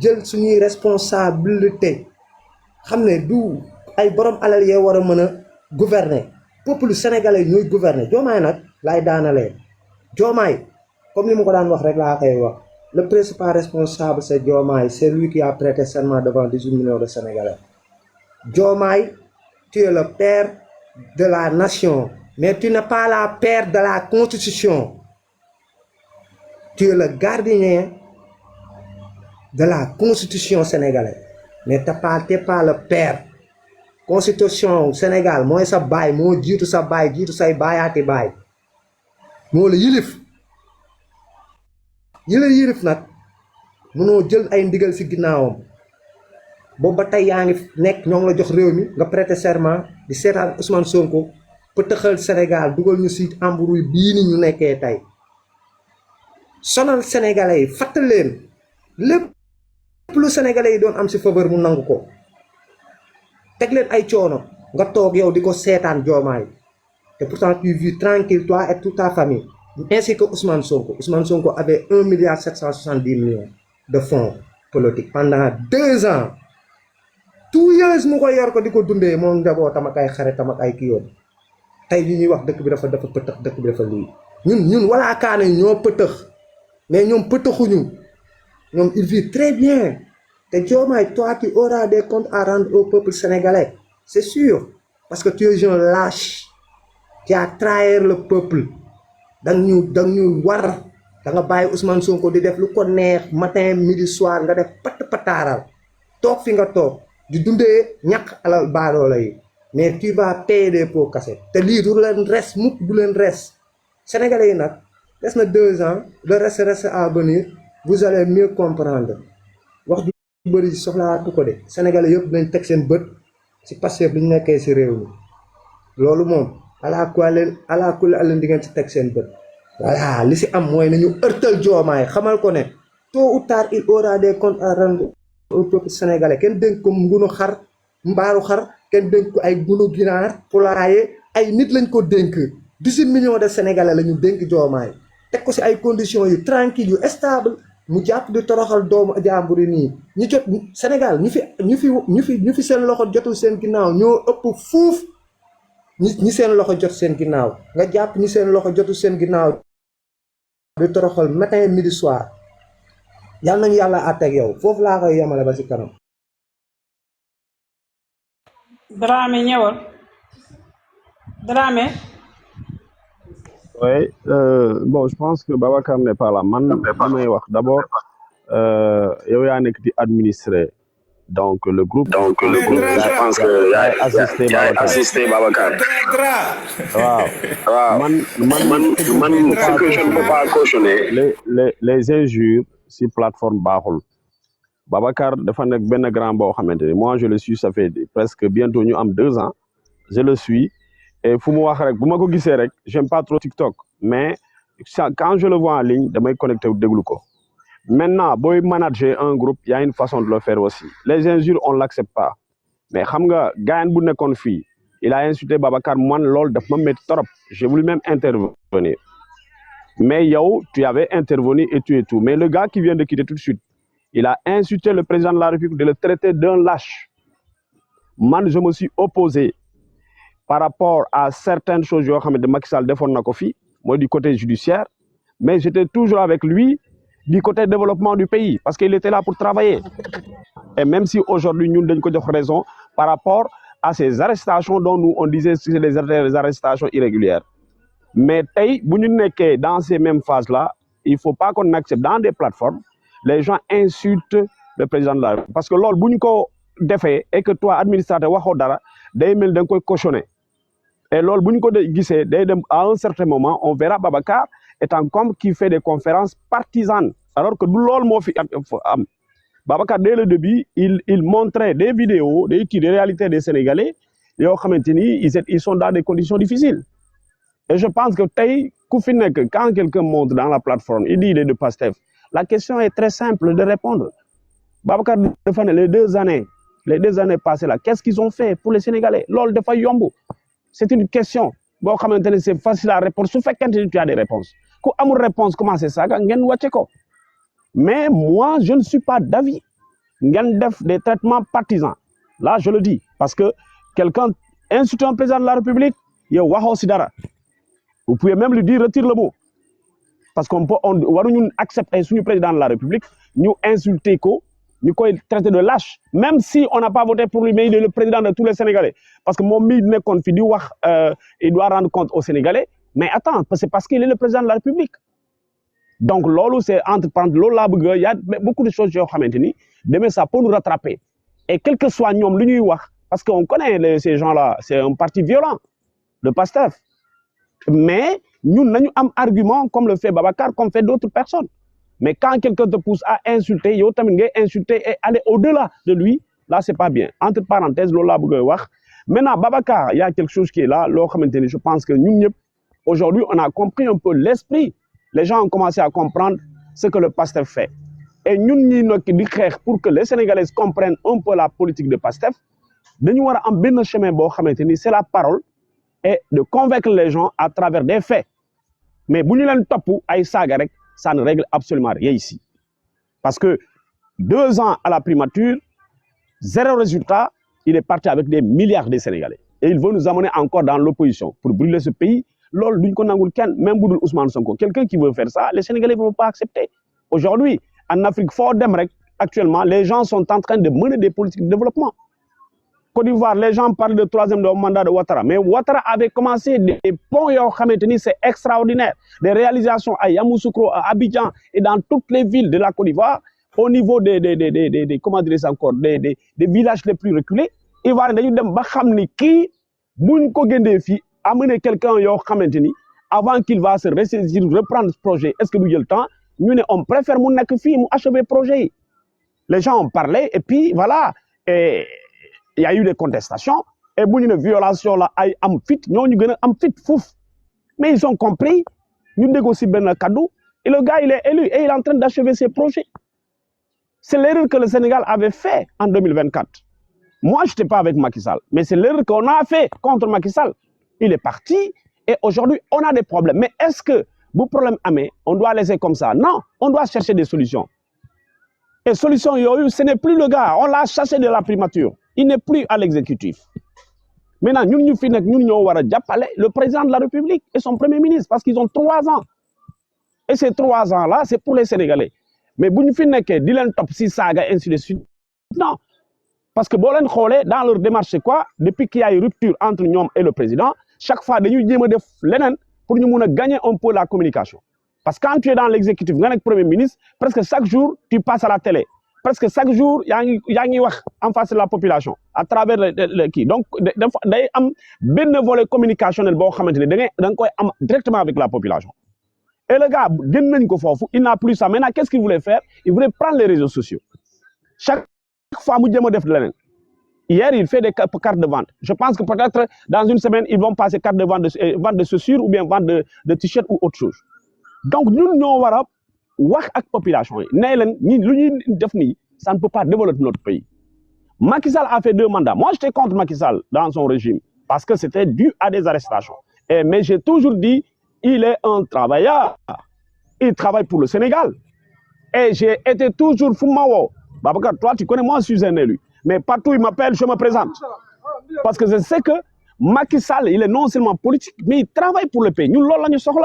jël suñuy responsabilité xam ne du ay borom alal yee war a mën a gouverner peuple sénégalais ñooy gouverner Diomaye nag laay daanalee Diomaye comme ni ma ko daan wax rek laa koy wax le principal responsable c'est Diomaye c'est lui qui a prêté serment devant 18 millions de Sénégalais Diomaye tu es le père de la nation mais tu n'es pas la père de la constitution tu es le gardien de la constitution sénégalaise mais t'es pas le père constitution Sénégal mooy sa baay moo jiitu sa baay jiitu say baayaati baay moo la yilif yilif nag mënoo jël ay ndigal ci ginnaawam boobu ba tey yaa ngi nekk ñoo ngi la jox réew mi nga prêter serment di seetaan Ousmane Sonko pëtëxal Sénégal dugal ñu ci embrouille bii ni ñu nekkee tey sonal sénégalais yi fàttal leen lépp lu sénégalais yi doon am ci faveur mu nangu ko teg leen ay coono nga toog yow di ko seetaan Diomaye te pourtant tu vis tranquille toi et toute ta famille ainsi que Ousmane Sonko avait 1,770 milliards de fonds politiques pendant 2 ans tout years mu ko yor ko di ko dundee moom njabootam ak ay xaritam ak ay kii yoon tey li ñuy wax dëkk bi dafa pëtëx dëkk bi dafa lii ñun walaa kaane ñoo pëtëx mais ñoom pëtëxuñu ñoom il vit très bien te Diomaye toi tu auras des comptes à rendre au peuple sénégalais c'est sûr parce que tu es un lâche qui a trahi le peuple dang ñu war da nga bàyyi Ousmane Sonko di def lu ko neex matin midi soir nga def pataaral toog fi nga toog di dundee ñàkk alal baadoola yi mais tu vas payer des pots cassés te lii du leen res mukk du leen res sénégalais yi nag des na 2 ans le reste à venir vous allez mieux comprendre wax ju bëri soxlaatu ko de sénégalais yëpp dañ teg seen bët ci Pastef li ñu nekkee ci réew mi loolu moom ala kulli àllan di ngeen ci teg seen bët voilà li ci am mooy nañu ërtal Diomaye xamal ko ne tôt ou tard il aura des comptes à rendre au peuple sénégalais kenn dénk ko ngunu xar mbaaru xar kenn dénk ko ay ngunu ginaar poulailler ay nit lañ ko dénk 18 millions de sénégalais la ñu dénk Diomaye teg ko ci ay conditions yu tranquille yu stable mu jàpp di toroxal doomu jàmbur yi nii ñu jot Sénégal ñu fi seen loxo jotul seen ginnaaw ñoo ëpp fuuf ñi seen loxo jot seen ginnaaw nga jàpp ñi seen loxo jotu seen ginnaaw di toroxal matin midi soir yàlla nañu yàlla àtteeg yow foofu laa koy yemale ba ci kanam. Dramé ñëwal Dramé. Oui, bon, je pense que Babacar n'est pas là. Man, damay wax d'abord, yow yaa nekk di administrer donc le groupe. Je pense que yaay assisté Babacar. Waaw. Man, ce que je ne peux pas cautionner. Les injures si plateforme baaxul. Babacar dafa nekk benn grand boo xamante ni moi je le suis ça fait presque bientôt ñu am 2 ans je le suis et fu mu wax rek bu ma ko gisee rek j'aime pas trop TikTok mais quand je le vois en ligne damay connecté wu déglu ko maintenant booy manager un groupe il y a une façon de le faire aussi les injures on l'accepte pas mais xam nga gaayan bu nekkoon fii il a insulté Babacar man loolu daf ma métti trop j'ai voulu même intervenir mais yow tu avais intervenu et tu et tout mais le gars qui vient de quitter tout de suite il a insulté le président de la République de le traiter d'un lâche. Man, je me suis opposé par rapport à certaines choses de Macky Sall defoon na ko fi moi du côté judiciaire mais j'étais toujours avec lui du côté développement du pays parce qu'il était là pour travailler et même si aujourd'hui ñun dañ ko jox raison par rapport à ces arrestations dont nous on disait que c'est des arrestations irrégulières mais tey bu ñu nekkee dans ces mêmes phases là il faut pas qu'on accepte dans des plateformes les gens insultent le président de la République parce que loolu bu ñu ko defee et que toi administrateur waxoo dara day mel da nga koy cautionner et loolu bu ñu ko gisee day dem à un certain moment on verra Babacar étant comme qui fait des conférences partisanes alors que du loolu moo fi am Babacar dès le début il montrait des vidéos des réalités des Sénégalais yoo xamante ni ils sont dans des conditions difficiles et je pense que tey ku fi nekk quand quelqu'un monte dans la plateforme il dit il est de Pastef. La question est très simple de répondre. Babacar dafa ne les 2 années passées là, qu'est-ce qu'ils ont fait pour les Sénégalais? Lol dafa yomb. C'est une question. Boo xamante ne c'est facile à répondre. Su fekkente ni tu as des réponses. Ku amul réponse comment c'est ça ngeen wàcce ko. Mais moi je ne suis pas d'avis. Ngeen def des traitements partisans. Là je le dis parce que quelqu'un insulte un président de la République, yow waxoo si dara. Vous pouvez même lui dire retire le mot. Parce qu'on peut waruñu accepter suñu président de la République ñu insulter ko ñu koy traiter de lâche même si on n'a pas voté pour lui mais il est le président de tous les Sénégalais parce que moom mii nekkoon fi di wax il doit rendre compte aux Sénégalais mais attends c'est parce qu'il est le président de la République donc loolu c'est entre parenthèses loolu laa bëgg y a beaucoup de choses yoo xamante ni demain ça peut nous rattraper et quel que soit ñoom lu ñuy wax parce que on connaît ces gens-là c'est un parti violent le Pastef mais nous n'avons pas argument comme le fait Babacar, comme fait d'autres personnes. Mais quand quelqu'un te pousse à insulter, il faut insulter et aller au-delà de lui, là, c'est pas bien. Entre parenthèses, maintenant, Babacar, il y a quelque chose qui est là. Je pense que nous, aujourd'hui, on a compris un peu l'esprit. Les gens ont commencé à comprendre ce que le Pastef fait. Et nous, pour que les Sénégalais comprennent un peu la politique de Pastef, nous avons un chemin, c'est la parole et de convaincre les gens à travers des faits. Mais si nous avons ay saga rek, ça ne règle absolument rien ici. Parce que 2 ans à la primature, 0 résultat, il est parti avec des milliards de Sénégalais. Et il veut nous amener encore dans l'opposition pour brûler ce pays. Même Boudoul Ousmane Sonko, quelqu'un qui veut faire ça, les Sénégalais ne vont pas accepter. Aujourd'hui, en Afrique, actuellement, les gens sont en train de mener des politiques de développement. Côte d'Ivoire, les gens parlent de 3e mandat de Ouattara. Mais Ouattara avait commencé des ponts, c'est extraordinaire. Des réalisations à Yamoussoukro, à Abidjan et dans toutes les villes de la Côte d'Ivoire, au niveau comment dire ça encore, des villages les plus reculés. Ivoire, amener quelqu'un avant qu'il va se ressaisir, reprendre ce projet. Est-ce que nous avons le temps? Nous, on préfère achever le projet. Les gens ont parlé et puis voilà. Et il y a eu des contestations et une violation là ay am fit ñoo ñu gëna am fit fouf mais ils ont compris ñu négocier ben cadeau et le gars il est élu et il est en train d'achever ses projets. C'est l'erreur que le Sénégal avait fait en 2024. Moi je n'étais pas avec Macky Sall mais c'est l'erreur qu'on a fait contre Macky Sall. Il est parti et aujourd'hui on a des problèmes mais est-ce que bu problème amé on doit laisser comme ça? Non, on doit chercher des solutions. Et solution yoyu ce n'est plus le gars, on l'a chassé de la primature. Il n'est plus à l'exécutif. Maintenant, nous avons le président de la République et son premier ministre parce qu'ils ont 3 ans. Et ces 3 ans-là, c'est pour les Sénégalais. Mais si nous avons top 6 saga, ainsi de suite, non. Parce que dans leur démarche, c'est quoi? Depuis qu'il y a une rupture entre nous et le président, chaque fois, nous avons pour nous gagner un peu la communication. Parce que quand tu es dans l'exécutif, tu es premier ministre, presque chaque jour, tu passes à la télé. Presque chaque jour, il y a en face de la population, à travers le qui. Donc, il y a un volet communicationnel directement avec la population. Et le gars, il n'a plus ça. Maintenant, qu'est-ce qu'il voulait faire? Il voulait prendre les réseaux sociaux. Chaque fois, hier, il fait des cartes de vente. Je pense que peut-être dans une semaine, ils vont passer cartes de vente de chaussures ou bien vente de t-shirts ou autre chose. Donc, nous, nous avons wax ak population ça ne peut pas développer notre pays. Macky Sall a fait 2 mandats. Moi, j'étais contre Macky Sall dans son régime parce que c'était dû à des arrestations. Mais j'ai toujours dit, il est un travailleur. Il travaille pour le Sénégal. Et j'ai été toujours Fumao. Babacar, toi, tu connais, moi, je suis un élu. Mais partout où il m'appelle, je me présente. Parce que je sais que Macky Sall, il est non seulement politique, mais il travaille pour le pays. Nous, l'on l'a sorti.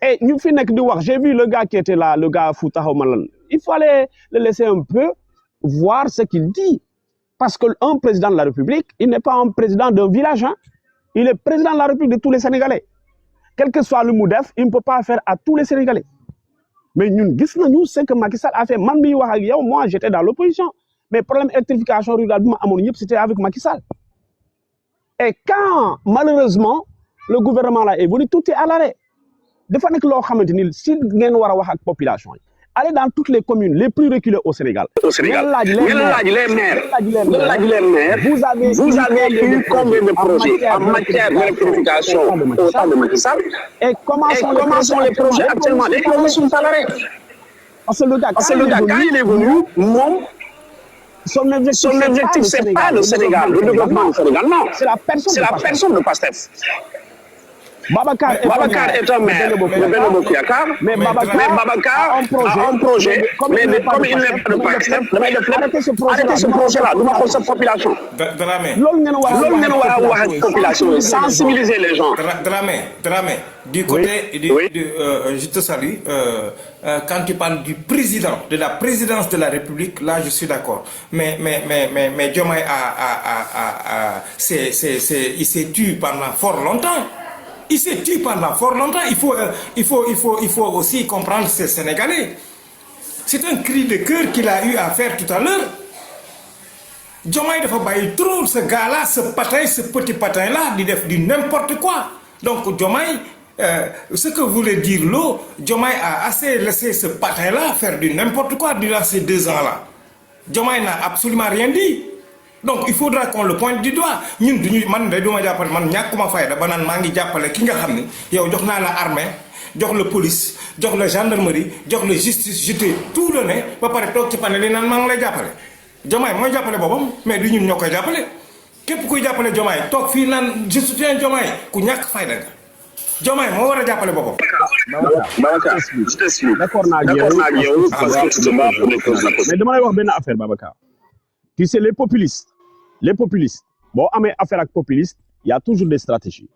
Et nous, j'ai vu le gars qui était là, le gars Fouta Malan. Il fallait le laisser un peu voir ce qu'il dit. Parce qu'un président de la République, il n'est pas un président d'un village. Hein. Il est président de la République de tous les Sénégalais. Quel que soit le MOUDEF, il ne peut pas faire à tous les Sénégalais. Mais nous, ce que Macky Sall a fait. Moi, j'étais dans l'opposition. Mais le problème d'électrification rurale, c'était avec Macky Sall. Et quand, malheureusement, le gouvernement là est venu, tout est à l'arrêt. Des fois, si vous avez la population, allez dans toutes les communes les plus reculées au Sénégal. Les maires, vous avez eu combien de projets en matière d'électrification au temps de Macky Sall? Et comment sont les projets actuellement? Les projets sont à l'arrêt. Parce que le gars, quand il est venu, son objectif, ce n'est pas le Sénégal, le développement du Sénégal, non. C'est la personne de Pastef. Babacar est un maire de Benno Bokk Yakaar, mais Babacar a un projet, mais comme il n'est pas de Pastef, arrêtez ce projet-là, nous avons cette population. Population, sensibiliser les gens. Dramé, du côté, je te salue, quand tu parles du président, de la présidence de la République, là je suis d'accord. Mais Diomaye il s'est tué pendant fort longtemps. Il s'est tué pendant fort longtemps. Il faut aussi comprendre ces Sénégalais. C'est un cri de cœur qu'il a eu à faire tout à l'heure. Diomaye dafa bàyyi trop ce gars-là, ce petit patin-là, dit n'importe quoi. Donc Diomaye, ce que voulait dire l'eau, Diomaye a assez laissé ce patin-là faire du n'importe quoi durant ces 2 ans-là. Diomaye n'a absolument rien dit. Donc il faudra qu'on le pointe du doigt. Ñun duñu man day duma jappal man ñakuma fayda ba nan ma ngi jappalé ki nga xamni yow jox na la armée, jox la police, jox la gendarmerie, jox la justice, jeté tout donné ba paré tok ci panel nan ma ngi lay jappalé. Diomaye moy jappalé bobam mais du ñun ñokoy jappalé. Képp kuy jappalé Diomaye tok fi nan je soutiens Diomaye ku ñak fayda nga. Diomaye mo wara jappalé bobam. Babacar, je t'explique. D'accord na yow parce que tu demandes pour les causes. Mais dama lay wax ben affaire Babacar. Tu sais, les populistes, bon, amé affaire avec populiste, il y a toujours des stratégies.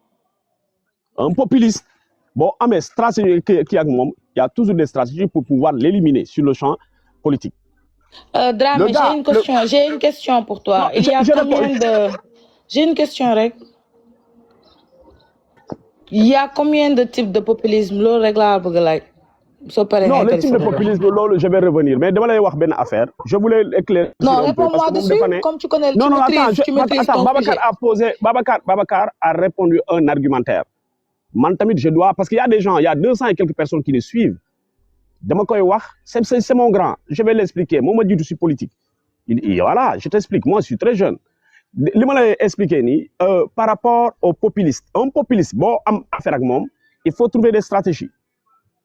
Un populiste, bon, amé stratégie qui a il y a toujours des stratégies pour pouvoir l'éliminer sur le champ politique. Dramé, j'ai une question pour toi. Il y a combien de... J'ai une question, Rek. Il y a combien de types de populisme? Non, le type de populisme, je vais revenir. Mais demain, il y a une affaire. Je voulais éclairer. Non, réponds-moi dessus, comme tu connais. Non, attends, Babacar a répondu à un argumentaire. Mantamit, je dois, parce qu'il y a des gens, il y a 200 et quelques personnes qui les suivent. C'est mon grand. Je vais l'expliquer. Moi, je dis que je suis politique. Voilà, je t'explique. Moi, je suis très jeune. Je vais expliquer par rapport aux populistes. Un populiste, bon, affaire avec moi, il faut trouver des stratégies.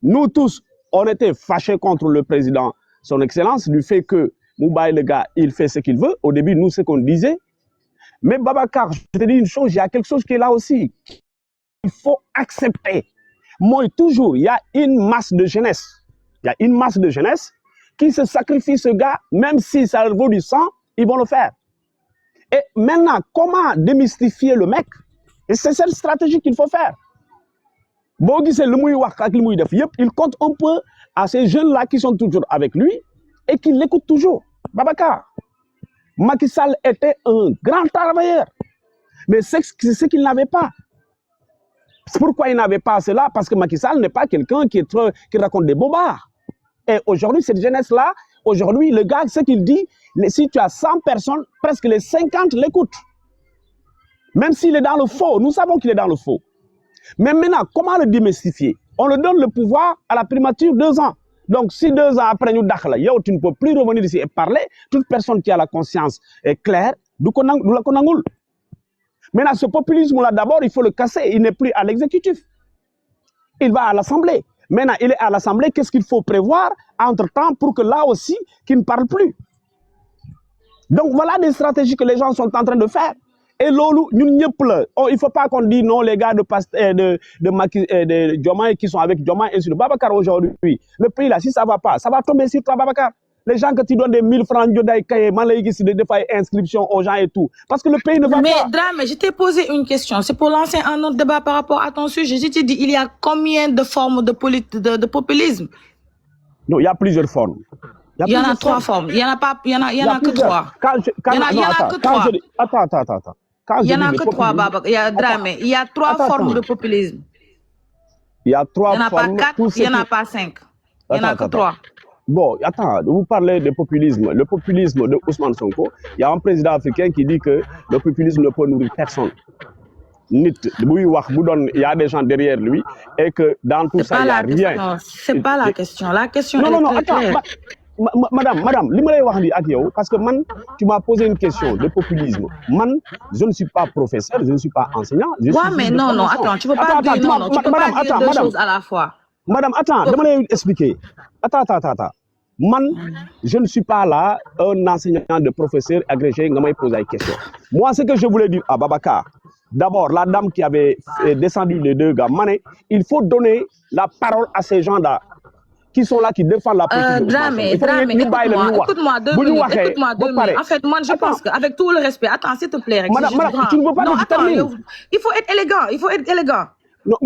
Nous tous, on était fâchés contre le président, son excellence, du fait que Moubaye, le gars, il fait ce qu'il veut. Au début, nous, ce qu'on disait. Mais Babacar, je te dis une chose, il y a quelque chose qui est là aussi. Il faut accepter. Moi, toujours, il y a une masse de jeunesse. Il y a une masse de jeunesse qui se sacrifie ce gars, même si ça vaut du sang, ils vont le faire. Et maintenant, comment démystifier le mec? Et c'est cette stratégie qu'il faut faire. Bon, il compte un peu à ces jeunes-là qui sont toujours avec lui et qui l'écoutent toujours. Babacar, Macky Sall était un grand travailleur. Mais c'est ce qu'il n'avait pas. Pourquoi il n'avait pas cela? Parce que Macky Sall n'est pas quelqu'un qui raconte des bobards. Et aujourd'hui, cette jeunesse-là, aujourd'hui, le gars, ce qu'il dit, si tu as 100 personnes, presque les 50 l'écoutent. Même s'il est dans le faux, nous savons qu'il est dans le faux. Mais maintenant, comment le démystifier? On le donne le pouvoir à la primature 2 ans. Donc, si 2 ans après nous, tu ne peux plus revenir ici et parler, toute personne qui a la conscience est claire, nous la connaissons. Maintenant, ce populisme-là, d'abord, il faut le casser. Il n'est plus à l'exécutif. Il va à l'Assemblée. Maintenant, il est à l'Assemblée. Qu'est-ce qu'il faut prévoir entre-temps pour que là aussi, qu'il ne parle plus? Donc, voilà des stratégies que les gens sont en train de faire. Et Lolo, nous n'y il ne faut pas qu'on dise non, les gars de Diomaye qui sont avec Diomaye et sur le Babacar aujourd'hui. Le pays là, si ça ne va pas, ça va tomber sur toi, Babacar. Les gens que tu donnes des 1000 francs, de faire inscription aux gens et tout. Parce que le pays ne va pas. Mais Dramé, je t'ai posé une question. C'est pour lancer un autre débat par rapport à ton sujet. Je t'ai dit, il y a combien de formes de populisme? Non, il y a plusieurs formes. Il y en a 3 formes. Il n'y en a pas, il y en a que 3. Il y en a que 3. Attends. Il y en a que 3, Baba. Il y a Dramé. Il y a 3 formes de populisme. Il y a 3 formes. Il n'y en a pas 4, il n'y en a pas 5. Il n'y en a que 3. Bon, attends, vous parlez de populisme. Le populisme de Ousmane Sonko, il y a un président africain qui dit que le populisme ne peut nourrir personne. Il y a des gens derrière lui et que dans tout ça, il n'y a rien. C'est pas la question. La question est non, très attends. claire. Madame, tu m'as posé une question de populisme. Je ne suis pas professeur, je ne suis pas enseignant. Ouais, mais non, attends, tu ne peux pas dire non, tu peux pas dire 2 choses à la fois. Madame, attends, je vais expliquer. Attends. Je ne suis pas là un enseignant de professeur agrégé, je vais poser une question. Moi, ce que je voulais dire à Babacar, d'abord, la dame qui avait descendu les 2 gars, il faut donner la parole à ces gens-là qui sont là, qui défendent la politique. Dramé, écoute-moi 2 minutes. En fait, moi, je pense qu'avec tout le respect, attends, s'il te plaît. Madame, tu ne veux pas me terminer. Il faut être élégant. Non,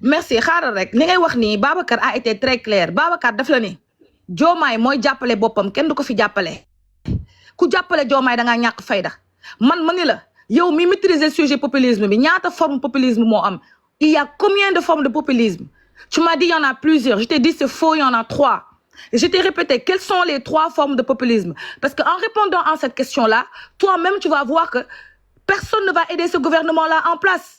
Merci. Xaaral rek li ngay wax ni Babacar a été très clair. Babacar daf la ni Diomaye mooy jàppale boppam kenn du ko fi jàppale. Ku jàppale Diomaye da nga ñàkk fayda. Man ma ni la yow mi maîtriser sujet populisme bi ñaata forme populisme moo am. Il y a combien de formes de populisme? Tu m'as dit il y en a plusieurs. Je t'ai dit c'est faux, il y en a 3. Et je t'ai répété quelles sont les 3 formes de populisme. Parce qu'en répondant à cette question-là, toi-même tu vas voir que personne ne va aider ce gouvernement-là en place.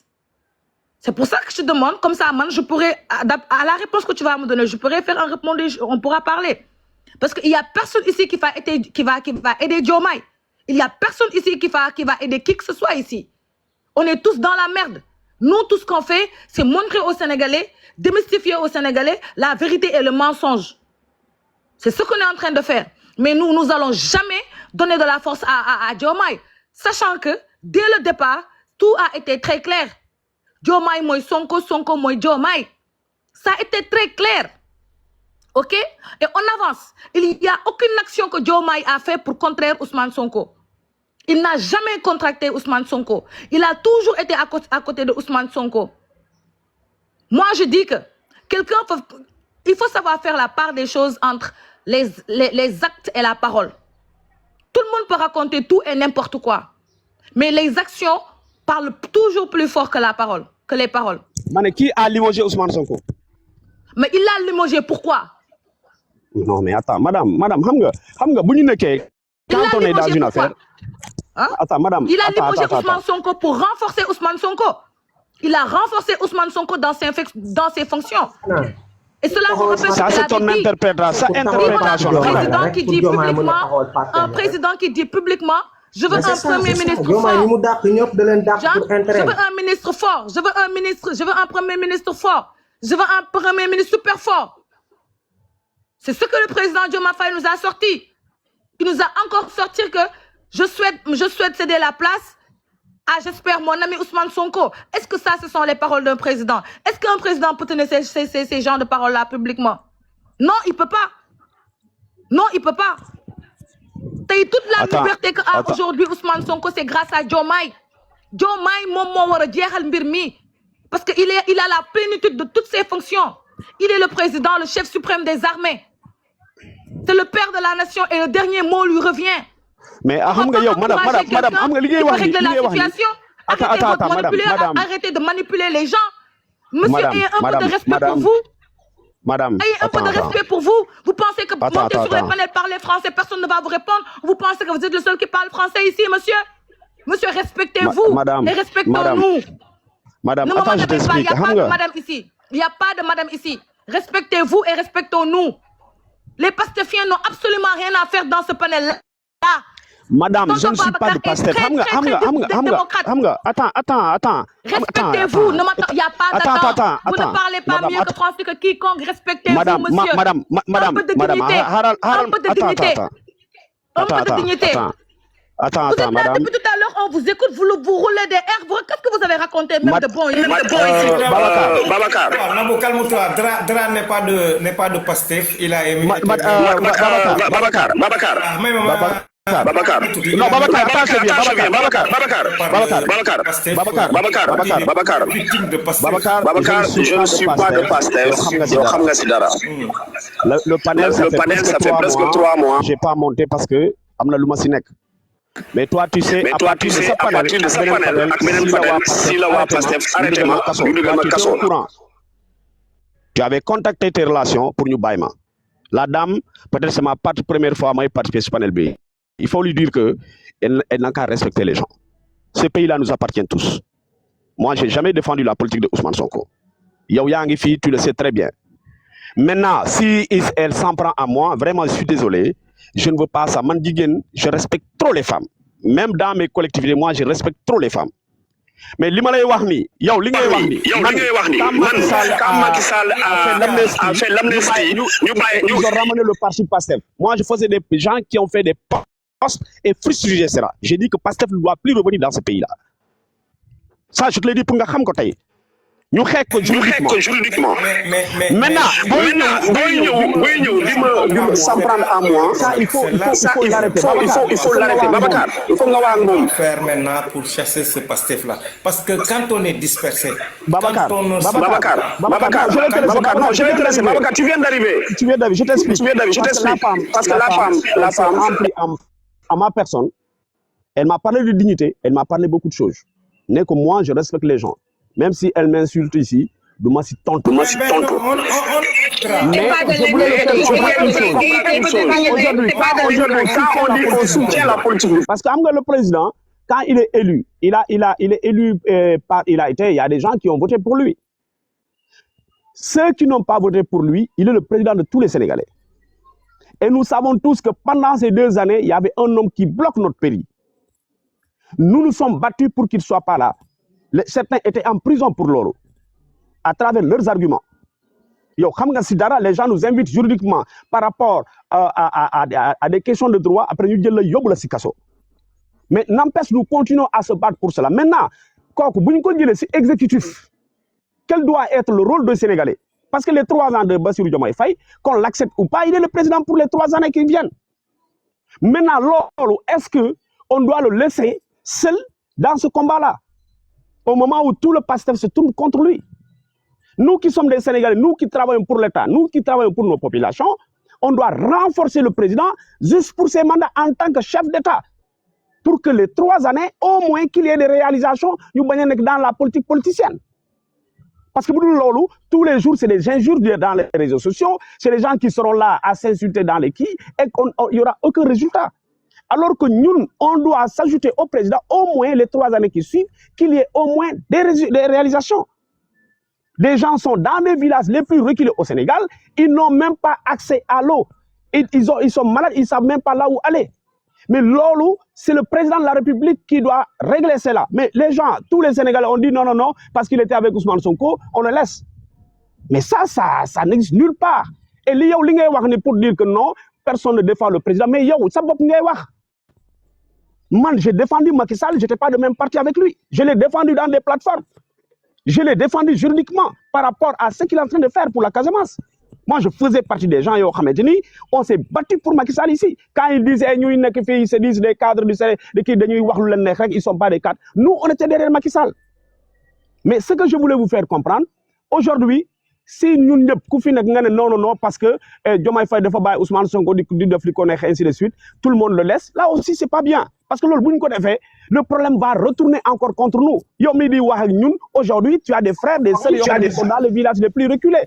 C'est pour ça que je te demande, comme ça, man, je pourrais, à la réponse que tu vas me donner, je pourrais faire un répondage, on pourra parler. Parce qu'il n'y a personne ici qui va aider Diomaye. Il n'y a personne ici qui va aider qui que ce soit ici. On est tous dans la merde. Nous, tout ce qu'on fait, c'est montrer aux Sénégalais, démystifier aux Sénégalais la vérité et le mensonge. C'est ce qu'on est en train de faire. Mais nous allons jamais donner de la force à Diomaye. Sachant que, dès le départ, tout a été très clair. Diomaye moy Sonko moy Diomaye. Ça a été très clair. Ok? Et on avance. Il n'y a aucune action que Diomaye a fait pour contrer Ousmane Sonko. Il n'a jamais contracté Ousmane Sonko. Il a toujours été à côté de Ousmane Sonko. Moi, je dis que il faut savoir faire la part des choses entre les actes et la parole. Tout le monde peut raconter tout et n'importe quoi. Mais les actions parlent toujours plus fort que les paroles. Mais qui a limogé Ousmane Sonko? Mais il l'a limogé, pourquoi? Non, mais attends, madame, quand on est dans une affaire... Hein? Attends, madame. Il a limogé Ousmane Sonko pour renforcer Ousmane Sonko. Il a renforcé Ousmane Sonko dans ses fonctions. Non. Et cela vous rappelle ça, c'est ton interprétation. Un président qui dit publiquement, je veux un premier ministre fort. Je veux un ministre fort. Je veux un premier ministre fort. Je veux un premier ministre super fort. C'est ce que le président Diomaye Faye nous a sorti. Il nous a encore sorti que je souhaite céder la place à, j'espère, mon ami Ousmane Sonko. Est-ce que ça, ce sont les paroles d'un président? Est-ce qu'un président peut tenir ces genres de paroles-là publiquement? Non, il ne peut pas. Non, il ne peut pas. Toute la Attends, liberté qu'a attends. aujourd'hui Ousmane Sonko, c'est grâce à Diomaye. Diomaye, moom war a jeexal mbir mi. Parce qu'il a la plénitude de toutes ses fonctions. Il est le président, le chef suprême des armées. C'est le père de la nation et le dernier mot lui revient. Mais xam nga yow madame xam nga li ngay wax ni Arrêtez de manipuler les gens. Monsieur, ayez un peu de respect pour vous. Madame, ayez un peu de respect pour vous. Vous pensez que monter sur les panels, parler français, personne ne va vous répondre. Vous pensez que vous êtes le seul qui parle français ici, monsieur? Monsieur, respectez-vous et respectons-nous. Madame, Ne me attends, je demandez pas, il n'y t'explique. a pas de madame ici. Il n'y a pas de madame ici. Respectez-vous et respectons-nous. Les pastefiens n'ont absolument rien à faire dans ce panel-là. Madame, je ne suis pas de Pastef. Attends. Respectez-vous. Il n'y a pas d'attente. Vous ne parlez pas mieux que français que quiconque. Respectez-vous, monsieur. Un peu de dignité. Un peu de dignité. Un peu de dignité. Attends, Vous êtes là madame. depuis tout à l'heure, on vous écoute, vous roulez des airs. Qu'est-ce que vous avez raconté même de bon ici? Babacar. Nabo, calme-toi. Dra n'est pas de Pastef. Il a émis. Babacar. Non, Babacar, attends, je viens. Babacar, je ne suis pas de Pastef. Le panel, ça fait presque 3 mois. J'ai pas monté parce que amna luma si nek. Mais toi, tu sais, à partir de ce panel, si la wa Pastef, arrêtez-moi, tu avais contacté tes relations pour nous bailler. La dame, peut-être c'est ma première fois à participer à ce panel B. Il faut lui dire qu'elle n'a qu'à respecter les gens. Ce pays-là nous appartient tous. Moi, je n'ai jamais défendu la politique de Ousmane Sonko. Yaw Yang Fi, tu le sais très bien. Maintenant, si elle s'en prend à moi, vraiment, je suis désolé. Je ne veux pas ça. Je respecte trop les femmes. Même dans mes collectivités, moi, je respecte trop les femmes. Mais li ma lay wax ni yow li ngay wax ni quand Macky Sall a fait l'amnistie ils ont ramené le parti Pastef. Moi je faisais des gens qui ont fait des postes et frustrés etc. J'ai dit que Pastef ne doit plus revenir dans ce pays là. Ça je te l'ai dit pour nga xam ko tay ñu xeex ko juridiquement. Maintenant boy ñëw s'en prendre à moi. Ça il faut l'arrêter. Babacar il faut nga wax ak moom. Faire maintenant pour chasser ce Pastef là, parce que quand on est dispersé, Babacar, non, je vais te laisser. Babacar, tu viens d'arriver. Je t'explique. Parce que la femme à ma personne, elle m'a parlé de dignité, elle m'a parlé beaucoup de choses. N'est que moi, je respecte les gens. Même si elle m'insulte ici, de moi si tante. Mais je voulais le faire. Aujourd'hui, quand on dit qu'on soutient la politique. Parce que le président, quand il est élu, il est élu il y a des gens qui ont voté pour lui. Ceux qui n'ont pas voté pour lui, il est le président de tous les Sénégalais. Et nous savons tous que pendant ces 2 années, il y avait un homme qui bloque notre pays. Nous nous sommes battus pour qu'il ne soit pas là. Certains étaient en prison pour l'oro, à travers leurs arguments. Les gens nous invitent juridiquement par rapport à des questions de droit. Après, nous disons le mais n'empêche, nous continuons à se battre pour cela. Maintenant, quand c'est exécutif, quel doit être le rôle de Sénégalais? Parce que les 3 ans de Bassirou Diomaye Faye, qu'on l'accepte ou pas, il est le président pour les 3 années qui viennent. Maintenant, est-ce qu'on doit le laisser seul dans ce combat-là? Au moment où tout le Pastef se tourne contre lui. Nous qui sommes des Sénégalais, nous qui travaillons pour l'État, nous qui travaillons pour nos populations, on doit renforcer le président juste pour ses mandats en tant que chef d'État. Pour que les 3 années, au moins qu'il y ait des réalisations dans la politique politicienne. Parce que tous les jours, c'est des injures dans les réseaux sociaux, c'est les gens qui seront là à s'insulter dans les qui, et il n'y aura aucun résultat. Alors que nous, on doit s'ajouter au président au moins les 3 années qui suivent, qu'il y ait au moins des réalisations. Des gens sont dans les villages les plus reculés au Sénégal, ils n'ont même pas accès à l'eau. Ils sont malades, ils ne savent même pas là où aller. Mais lolo, c'est le président de la République qui doit régler cela. Mais les gens, tous les Sénégalais ont dit non, parce qu'il était avec Ousmane Sonko, on le laisse. Mais ça n'existe nulle part. Et pour dire que non, personne ne défend le président. Mais ça man, j'ai défendu Macky Sall, je n'étais pas de même parti avec lui. Je l'ai défendu dans des plateformes. Je l'ai défendu juridiquement par rapport à ce qu'il est en train de faire pour la Casamance. Moi, je faisais partie des gens, on s'est battu pour Macky Sall ici. Quand ils disent, ils se disent des cadres du Sénégal, ils ne sont pas des cadres. Nous, on était derrière Macky Sall. Mais ce que je voulais vous faire comprendre, aujourd'hui, si nous non, parce que Diomaye Faye dafa baye Ousmane Sonko di def li ko neex ainsi de suite, tout le monde le laisse. Là aussi c'est pas bien parce que lolu buñ ko défé, le problème va retourner encore contre nous. Yow mi di wax ak ñun, aujourd'hui tu as des frères, des sœurs qui sont dans les villages les plus reculés.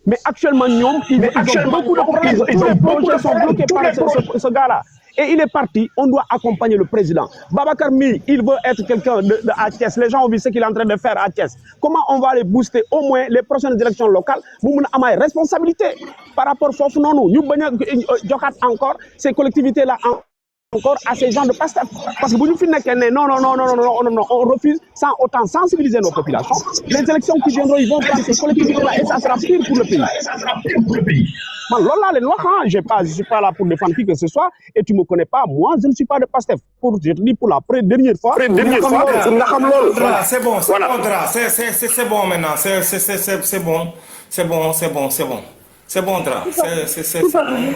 Mais actuellement ils ont beaucoup de problèmes. Les projets sont bloqués par ce gars-là. Et il est parti, on doit accompagner le président. Babacar Mi, il veut être quelqu'un à Thiès. Les gens ont vu ce qu'il est en train de faire à Thiès. Comment on va les booster au moins les prochaines élections locales? Vous avez une responsabilité par rapport à ce non, nous encore ces collectivités-là encore à ces gens de Pastef. Parce que vous nous finissez non, on refuse sans autant sensibiliser nos populations. Les élections qui viendront, ils vont prendre ces collectivités-là et ça sera pire pour le pays. Je ne suis pas là pour défendre qui que ce soit et tu ne me connais pas. Moi, je ne suis pas de Pastef. Je te dis pour la dernière fois. C'est bon, c'est bon maintenant. C'est bon, Dra.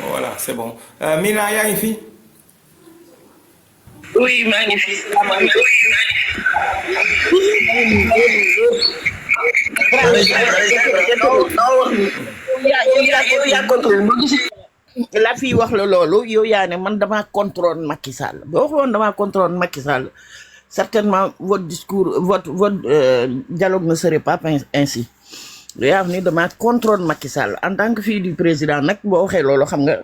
Voilà, c'est bon. Mina, y'a une fille? Oui, magnifique. La fille wax la loolu yow yaa ne man dama contrôle Macky Sall boo waxoon dama contrôle Macky Sall certainement votre discours votre dialogue ne serait pas ainsi yaa ni dama contrôle Macky Sall en tant que fille du président nag boo waxee loolu xam nga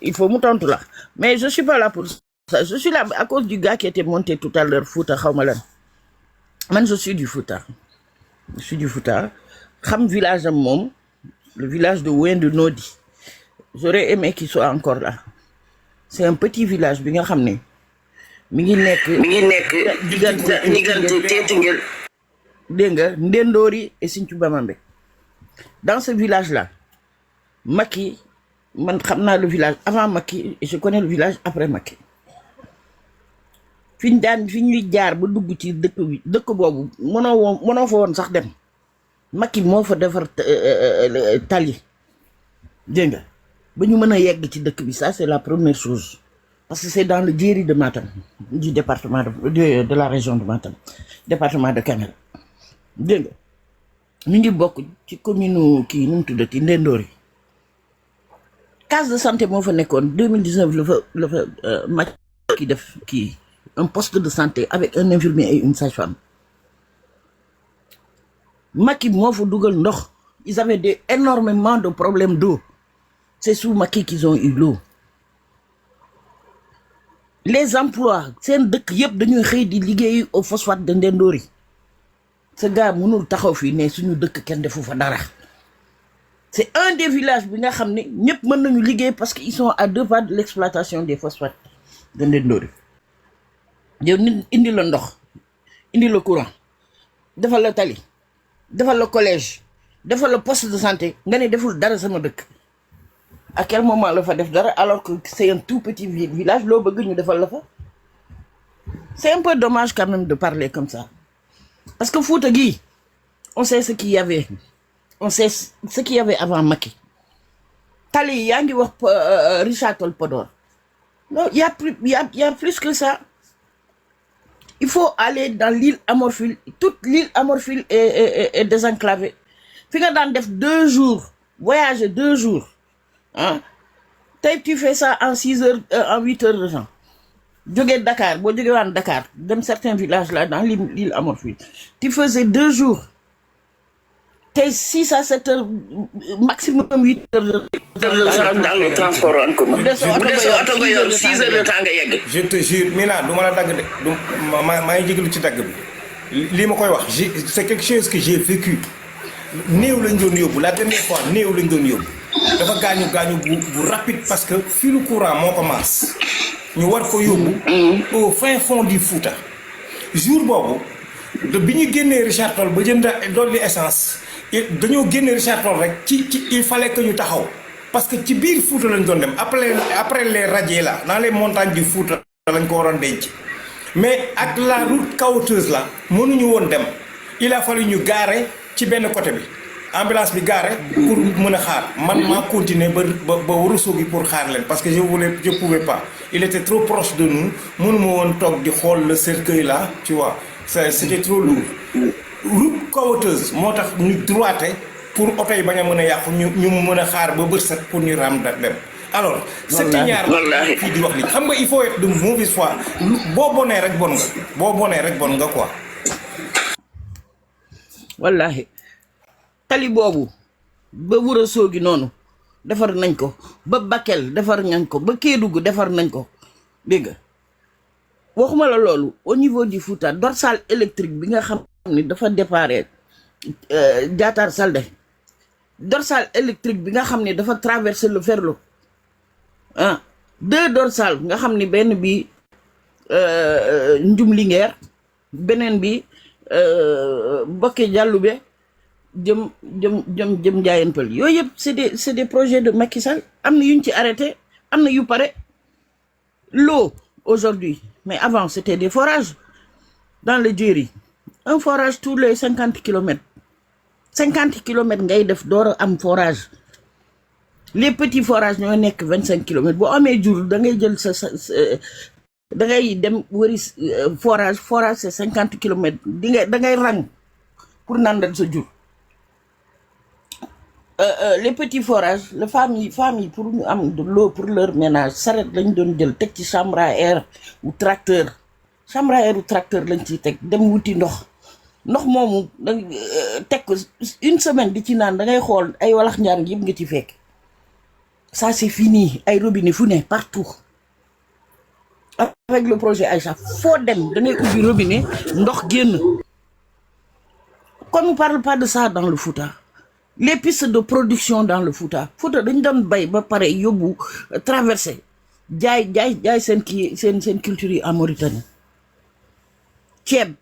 il faut mu tontu la mais je suis pas là pour ça. Je suis là à cause du gars qui était monté tout à l'heure Fouta xaw ma lan man je suis du Fouta xam village am moom le village de Wendu Nodi. J'aurais aimé qu'il soit encore là. C'est un petit village bi nga xam ne mi ngi nekk diggante Tétingel dégg nga Ndendori et Sinthiou Bamambé. Dans ce village là Macky man xam naa le village avant Macky et je connais le village après Macky. fi ñuy jaar ba dugg ci dëkk boobu mënoo fa woon sax dem Macky moo fa defar tali dégg nga ba ñu mën a yegg ci dëkk bi ça c'est la première chose parce que c'est dans le Djeri de Matam du département de la région de Matam département de Kanel dégg nga ñu ngi bokk ci commune kii nu mu tuddati Ndendori case de santé moo fa nekkoon 2019 la fa Macky def kii un poste de santé avec un infirmier et une sage-femme. Macky moo fa dugal ndox ils avaient énormément de problèmes d'eau. C'est sous Macky qu'ils ont eu l'eau. Les emplois seen dëkk yëpp dañuy xëy di liggéey au phosphate de Ndendori. Ce gars mënul taxaw fii ne suñu dëkk kenn defu fa dara. C'est un des villages bi nga xam ne ñëpp mën nañu liggéey parce qu'ils sont à 2 pas de l'exploitation des phosphates de Ndendori. yow nit indi la ndox indi la courant defal la tali defal la collège defal la poste de santé nga ne deful dara sama dëkk. À quel moment la fa def dara alors que c'est un tout petit village loo bëgg ñu defal la fa. C'est un peu dommage quand même de parler comme ça parce que Fouta gi on sait ce qu'il y avait avant Macky. Tali yaa ngi wax Richard Toll Podor non il y a plus que ça. Il faut aller dans l'île Amorphile. Toute l'île Amorphile est désenclavée. Fi nga daan def 2 jours voyager 2 jours hein. Tey tu fais ça en 6 heures en 8 heures de temps. Jógee Dakar boo jógee waan Dakar dem certains villages là dans l'île Amorphile tu faisais 2 jours. Tey 6 à 7 heures maximum 8 heures de temps dans le transport en commun. Bu dee sa oto nga yor 6 heures de temps nga yegg. Je te jure Mina du ma la dagg de maa ngi jégalu ci dagg bi lii ma koy wax c'est quelque chose que j'ai vécu. Néew lañ doon yóbbu la dernière fois néew lañ doon yóbbu dafa gaañu bu rapide parce que filu courant moo ko maas ñu war ko yóbbu au fin fond du Fouta. Jour boobu bi ñu génnee Richard Toll ba jënd dolli essence dañoo génne Richard Toll rek ci il fallait que ñu taxaw parce que ci biir Fouta lañ doon dem après les radiers là dans les montagnes du Fouta lañ ko waroon denc mais ak la route caoutchouteuse là mënuñu woon dem il a fallu ñu garer ci benn côté bi ambulance bi garé pour mën a xaar man maa continuer ba Ourossogui pour xaar leen parce que je pouvais pas il était trop proche de nous mënuma woon toog di xool le cercueil là tu vois c'était trop lourd route cowateuse moo tax ñu droité pour oto yi bañ a mën a yàqu ñu mën a xaar ba bët set pour ñu ram dem alors cette ñaar fii di wax li xam nga il faut être de mauvaise foi boo bonee rek bon nga quoi wallahi tali boobu ba Ourossogui noonu defar nañ ko ba Bakel defar nañ ko ba Kédougou defar nañ ko dégg nga waxuma la loolu au niveau du Fouta dorsale électrique bi nga xam ni dafa déparé Diatar Saldé dorsale électrique bi nga xam ni dafa traversé le Ferlo ah 2 dorsales nga xam ni benn bi Ndioum Linguère beneen bi Boké Dialoubé jëm Ndiayène Peulh yooyu yëpp c'est des projets de Macky Sall am na yuñ ci arrêté am na yu pare l'eau aujourd'hui mais avant c'était des forages dans le Djeri un forage tous les 50 kilomètres 50 kilomètres ngay def door a am forage les petits forages ñoo nekk 25 kilomètres boo amee jur da ngay jël da ngay dem wëri forage c'est 50 kilomètres da ngay rang pour nandal sa jur les petits forages les familles pour ñu am de l'eau pour leur ménage saret lañ doon jël teg ci chambre à air ou tracteur lañ ciy teg dem wuti ndox moomu da teg ko une semaine di ci naan da ngay xool ay walax njaan yëpp nga ci fekk ça c'est fini ay robinet fu ne partout avec le projet Aïcha foo dem da ngay ubbi robinet ndox génn qu'on ne parle pas de ça dans le Fouta les pistes de production dans le Fouta dañ doon bay ba pare yóbbu traversé jaay seen culture yi en Mauritanie ceeb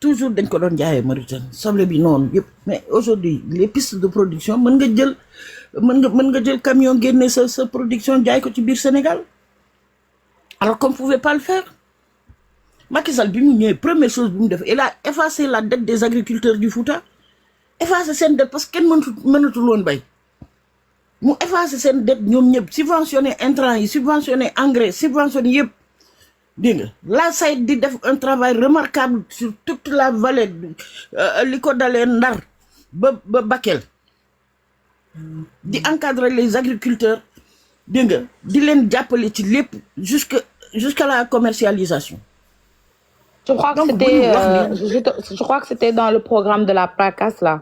toujours dañ ko doon jaayee Mauritanie soble bi noonu yëpp mais aujourd'hui les pistes de production mën nga jël camion génne sa production jaay ko ci biir Sénégal alors qu'on pouvait pas le faire Macky Sall bi mu ñëwee première chose bi mu def il a effacé la dette des agriculteurs du Fouta effacé seen dette parce que kenn mënatul woon bay mu effacé seen dette ñoom ñëpp subventionné intrants yi subventionné engrais subventionné yëpp dégg nga la SAED di def un travail remarquable sur toute la vallée li ko dalee Ndar ba Bakel di encadrer les agriculteurs dégg nga di leen jàppale ci lépp jusqu'à la commercialisation. Je crois que c'était dans le programme de la PRACAS là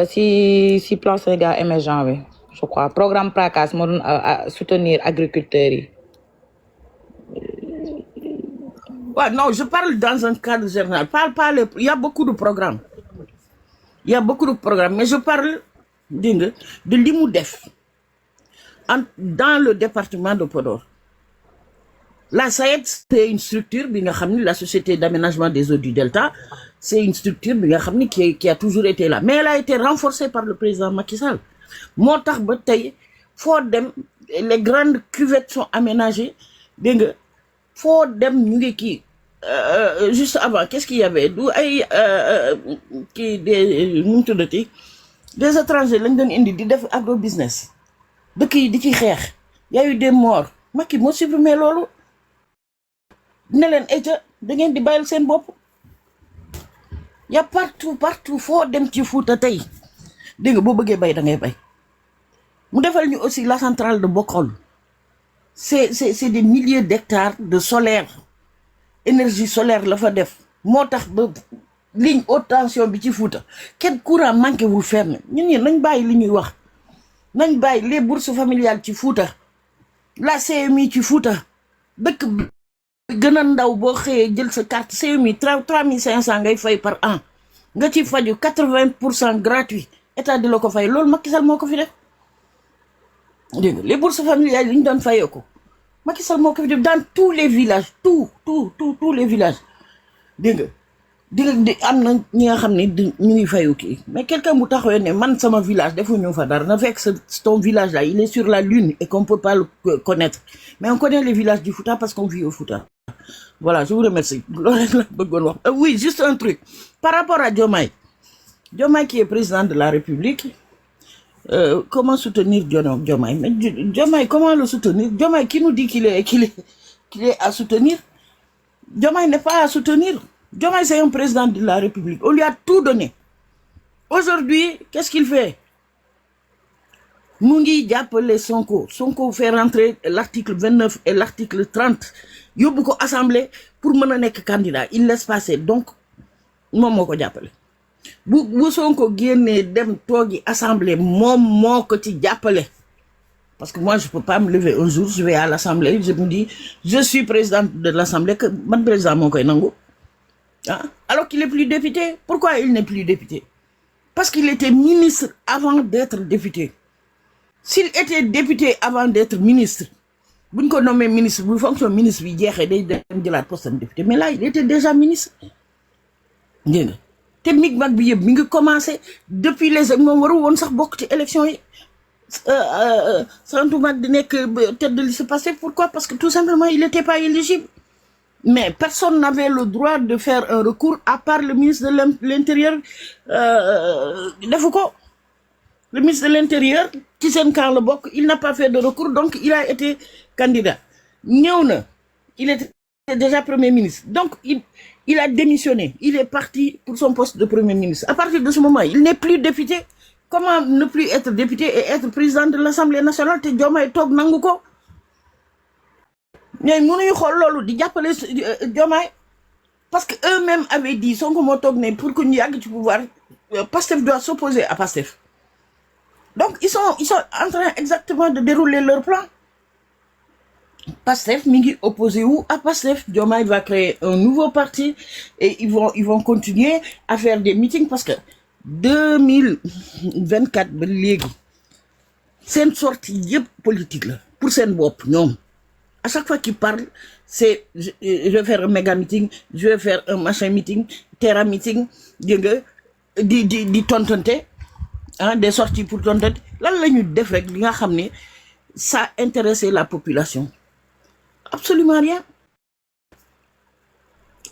si plan Sénégal émergent bi je crois programme PRACAS moo doon soutenir agriculteurs yi. Ouais, non, je parle dans un cadre général. Il y a beaucoup de programmes. Mais je parle de l'IMOUDEF dans le département de Podor. La SAED, c'est une structure, la Société d'aménagement des eaux du Delta, c'est une structure qui a toujours été là. Mais elle a été renforcée par le président Macky Sall. Les grandes cuvettes sont aménagées. Faut dem ñu ngi kii juste avant qu'est-ce qu'il y avait du ay kii des nu mu tuddati des étrangers lañ doon indi di def agro business dëkk yi di ci xeex y a eu des morts Macky moo supprimé loolu ne leen état da ngeen di bàyyil seen bopp y a partout foo dem ci Fouta tey dégg nga boo bëggee bay da ngay bay mu defal ñu aussi la centrale de Bokol. C'est des milliers d'hectares de solaire énergie solaire la fa def moo tax ba ligne haute tension bi ci Fouta kenn courant manqué wul fenn ñun ñi nañ bàyyi li ñuy wax nañ bàyyi les bourses familiales ci Fouta la CMI ci Fouta dëkk gën a ndaw boo xëyee jël sa carte CMI 3500 ngay fay par an nga ci faju 80% gratuit état di la ko fay loolu Macky Sall moo ko fi def dégg nga les bourses familiales yi ñu doon fayee ko Macky Sall moo ko fi def dans tous les villages tous les villages dégg nga di am na ñi nga xam ne ñu ngi fayu kii mais quelqu'un bu taxawee ne man sama village defuñu fa dara na fekk ton village là il est sur la lune et qu'on peut pas le connaître mais on connaît les villages du Fouta parce qu'on vit au Fouta. Voilà, je vous remercie. Oui, juste un truc par rapport à Diomaye Diomaye qui est président de la République, comment soutenir Diomaye? Mais Diomaye, comment le soutenir? Diomaye qui nous dit qu'il est à soutenir? Diomaye n'est pas à soutenir. Diomaye, c'est un président de la République. On lui a tout donné. Aujourd'hui, qu'est-ce qu'il fait? Mungi diapole Sonko. Sonko fait rentrer l'article 29 et l'article 30. Yobouko assemblée pour mener candidat. Il laisse passer. Donc, Momoko diapole. Bu Sonko guéné dem togi assemblée, Momoko ti diapole. Parce que moi, je ne peux pas me lever un jour, je vais à l'assemblée, je me dis, je suis président de l'assemblée, que mon président mon Nango. Hein? Alors qu'il n'est plus député. Pourquoi il n'est plus député? Parce qu'il était ministre avant d'être député. S'il était député avant d'être ministre, vous ne nommez ministre, vous fonctionnez ministre, de la poste de député. Mais là, il était déjà ministre. Technique il commencé depuis les élections. Tête de liste passée. Pourquoi? Parce que tout simplement, il n'était pas éligible. Mais personne n'avait le droit de faire un recours à part le ministre de l'Intérieur, le ministre de l'Intérieur, Tisen Karlebok, il n'a pas fait de recours, donc il a été candidat. Nyouna, il était déjà Premier ministre. Donc, il a démissionné. Il est parti pour son poste de Premier ministre. À partir de ce moment, il n'est plus député. Comment ne plus être député et être président de l'Assemblée nationale? Te Diomaye tok nanguko. Mais nous avons dit Diomaye parce qu'eux-mêmes avaient dit Sonko mo tok né pour que ñu yag ci pouvoir, Pastef doit s'opposer à Pastef. Donc ils sont en train exactement de dérouler leur plan. Pastef mingi opposé ou à Pastef. Diomaye va créer un nouveau parti et ils vont continuer à faire des meetings parce que 2024 ba légui sen sortie yépp politique là pour sen bop ñom. À chaque fois qu'ils parlent, c'est je vais faire un méga meeting, je vais faire un machin meeting, terra meeting, di tontonté, hein, des sorties pour tontonté. Là, nous def rek li nga xamné ça intéressait la population. Absolument rien.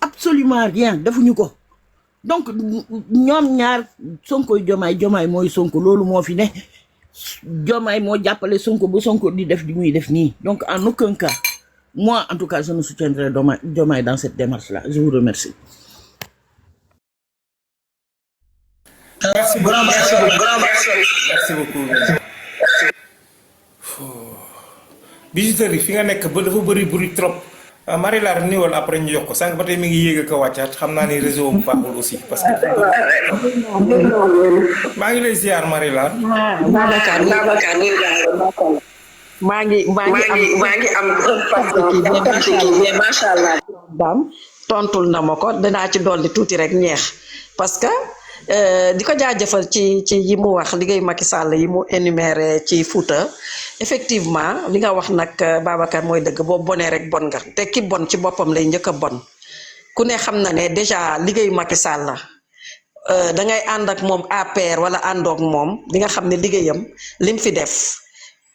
Absolument rien. Defuñu ko. Donc ñom ñaar Sonko Diomaye moy Sonko lolu mo fi né. Diomaye mo jappalé Sonko bu Sonko di def di muy def ni. Donc en aucun cas, moi en tout cas je ne soutiendrai Diomaye dans cette démarche là. Je vous remercie. Merci beaucoup. Merci beaucoup. Bijouterie fi nga nek ba dafa bëri trop. Marilar niwal après ñu yokk sank batay mi ngi yéeg ko waccat xamna ni réseau bu baaxul aussi parce que ma ngi lay ziar Marilar. Babacar ma ngi am mais machallah dam tontul na mako dana ci dolli touti rek ñeex parce que diko jaajeufal ci yi mu wax ligay Macky Sall yi mu énumérer ci Fouta effectivement li nga wax nak Babacar moy deug bo boné rek bon nga té ki bon ci bopam lay ñëk bon ku ne xam na né déjà ligay Macky Sall la da ngay and ak mom APR wala andok mom di nga xam né ligayam lim fi def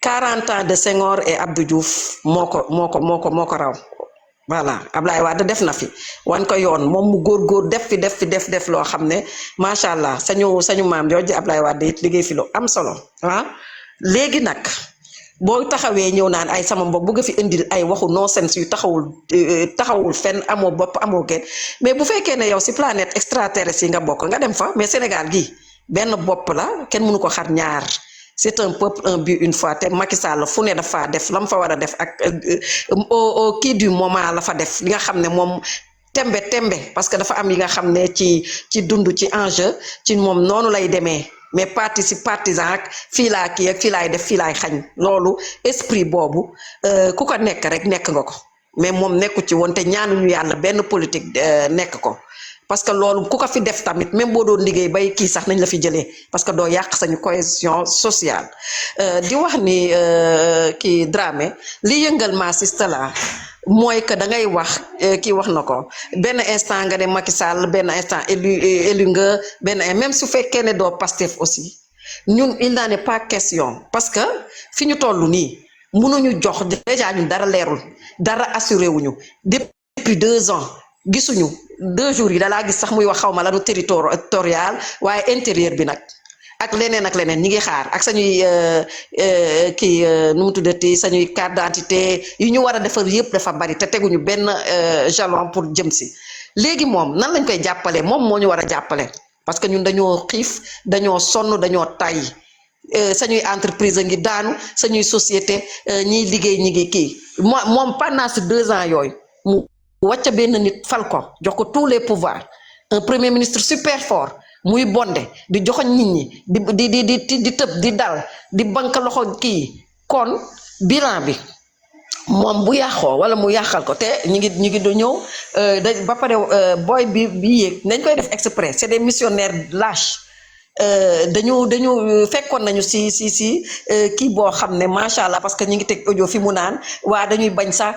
40 ans de Senghor et Abdou Diouf moko raw. Voilà Ablaye Wade def na fi wan ko yoon mom mu gor def lo xamné machallah sañu mam jooju Ablaye Wade it liggéey fi lo am solo ah légui nak bo taxawé ñew naan ay sama mbokk bëgg fi indil ay waxu nonsense yu taxawul fenn amo bop amo ken mais bu féké né yow ci planète extraterrestre yi nga bok nga dem fa mais Sénégal gi ben bop la ken mënu ko xar ñaar. C'est un peuple, un but, une fois. Macky Sall fu ne dafa def lam fa wara def ak au qui du moment la fa def li nga xamné mom tembe parce que dafa am yi nga xamné ci dundu ci enjeu ci mom nonu lay démé mais partisan ak fi la ki ak fi lay def fi lay xagn lolu esprit bobu ku ko nek rek nek nga ko mais mom nekku ci won té ñaanuñu yalla ben politique nek ko parce que lolu ku ko fi def tamit même bo doon liggéey bay ki sax nañ la fi jëlé parce que do yak sañu cohésion sociale di wax ni ki Dramé li yëngal ma sistala moy que da ngay wax ki wax nako ben instant nga né Macky Sall ben instant élu nga ben même su fekké né do Pastef aussi ñun il n'en est pas question parce que fiñu tollu ni mënuñu jox déjà ñun dara lérul dara assuré wuñu depuis 2 ans gisuñu 2 jours yi dalaa gis sax muy wax xawma lanu territorial waaye intérieur bi nag ak leneen ñi ngi xaar ak sañuy kii nu mu tuddati sañuy carte d'identité yu ñu war a defar yëpp dafa bari te teguñu benn jalon pour jëm si léegi moom nan lañ koy jàppale moom moo ñu war a jàppale parce que ñun dañoo xiif dañoo sonn dañoo tay sañuy entreprise ngi daanu sañuy société ñiy liggéey ñi ngi kii moom pendant ces 2 ans yooyu mu wàcc benn nit fal ko jox ko tous les pouvoirs un premier ministre super fort muy bonde di joxoñ nit ñi di tëb di dal di bank loxo kii kon bilan bi moom bu yàqoo wala mu yàqal ko te ñi ngi do ñëw ba pare booy bi yéeg dañ koy def exprès c'est des missionnaires lâches dañu fekkoon nañu si kii boo xam ne macha allah parce que ñi ngi teg audio fi mu naan waa dañuy bañ sax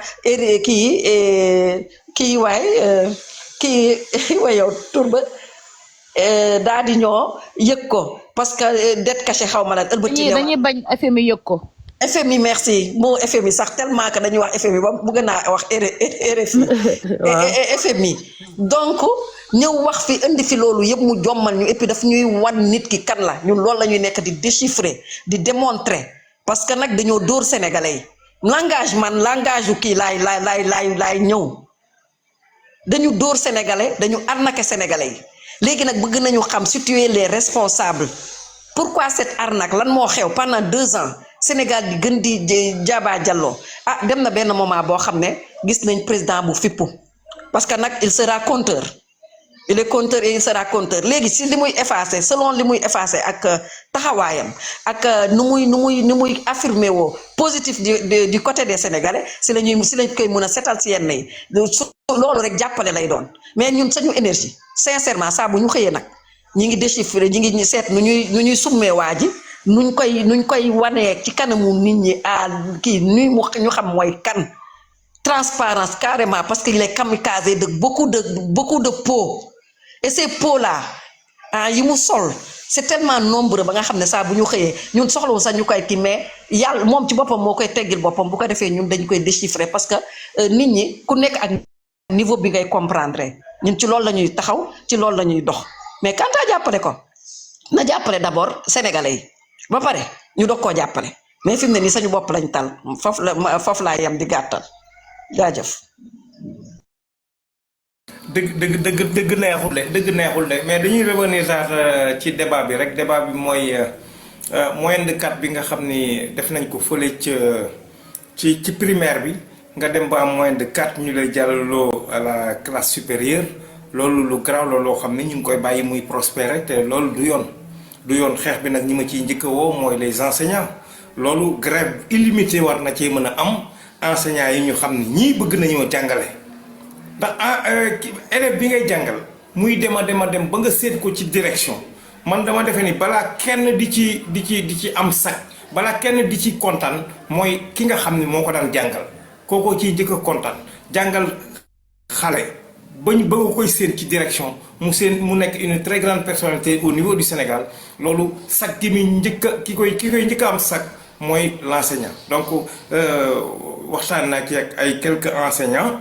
kii waay yow turba daa di ñoo yëg ko parce que dette cachée xaw ma nag ëlbati dañuy bañ FMI yëg ko FMI merci moo FMI sax tellement que dañuy wax FMI ba bëgg naa wax RFI FMI donc ñëw wax fi indi fi loolu yëpp mu jommal ñu et puis daf ñuy wan nit ki kan la ñun loolu la ñuy nekk di déchiffrer di démontrer parce que nag dañoo dóor sénégalais yi langage kii laay ñëw dañu dóor sénégalais dañu arnaquer sénégalais yi léegi nag bëgg nañu xam situer les responsables pourquoi cette arnaque lan moo xew pendant 2 ans Sénégal di gën di jaaba jàlloo dem na benn moment boo xam ne gis nañ président bu fippu parce que nag il sera compteur il est compteur et il sera compteur léegi si li muy effacer selon li muy effacer ak taxawaayam ak nu muy affirmer woo positif du côté des Sénégalais si lañ koy mën a setal si yenn yi loolu rek jàppale lay doon mais ñun sañu énergie sincèrement saa bu ñu xëyee nag ñi ngi déchiffrer ñi ngi seet nu ñuy summee waa ji nuñ koy wanee ci kanamu nit ñi kii ñu xam mooy kan transparence carrément parce qu'il est kamikaze de beaucoup de peaux et ces peaux là yi mu sol c'est tellement nombreux ba nga xam ne saa bu ñu xëyee ñun soxlawu sax ñu koy kii mais yàlla moom ci boppam moo koy teggil boppam bu ko defee ñun dañ koy déchiffrer parce que nit ñi ku nekk ak niveau bi ngay comprendre ñun ci loolu la ñuy taxaw ci loolu la ñuy dox mais quand à jàppale ko na jàppale d'abord sénégalais yi ba pare ñu doog koo jàppale mais fi mu ne nii sañu bopp lañ tal foofu laa yem di gàttal jaajëf. dëgg neexul de mais dañuy revenir sax ci débat bi rek débat bi mooy moyenne de 4 bi nga xam ni def nañ ko fële ci primaire bi nga dem ba am moyenne de 4 ñu lay jàllaloo à la classe supérieure loolu lu garaaw la loo xam ne ñu ngi koy bàyyi muy prospérer te loolu du yoon xeex bi nag ñi ma ciy njëkk a woo mooy les enseignants loolu grève illimité war na cee mën a am enseignants yi ñu xam ne ñii bëgg nañoo jàngale ndax élève bi ngay jàngal muy dem ba nga seet ko ci direction man dama defe ni balaa kenn di ci am sac balaa kenn di ci kontaan mooy ki nga xam ne moo ko daan jàngal kookoo ciy njëkk a kontaan jàngal xale ba nga koy séen ci direction mu nekk une très grande personnalité au niveau du Sénégal loolu sac gi muy ki koy njëkk a am sac mooy l'enseignant donc waxtaan naa ci ak ay quelques enseignants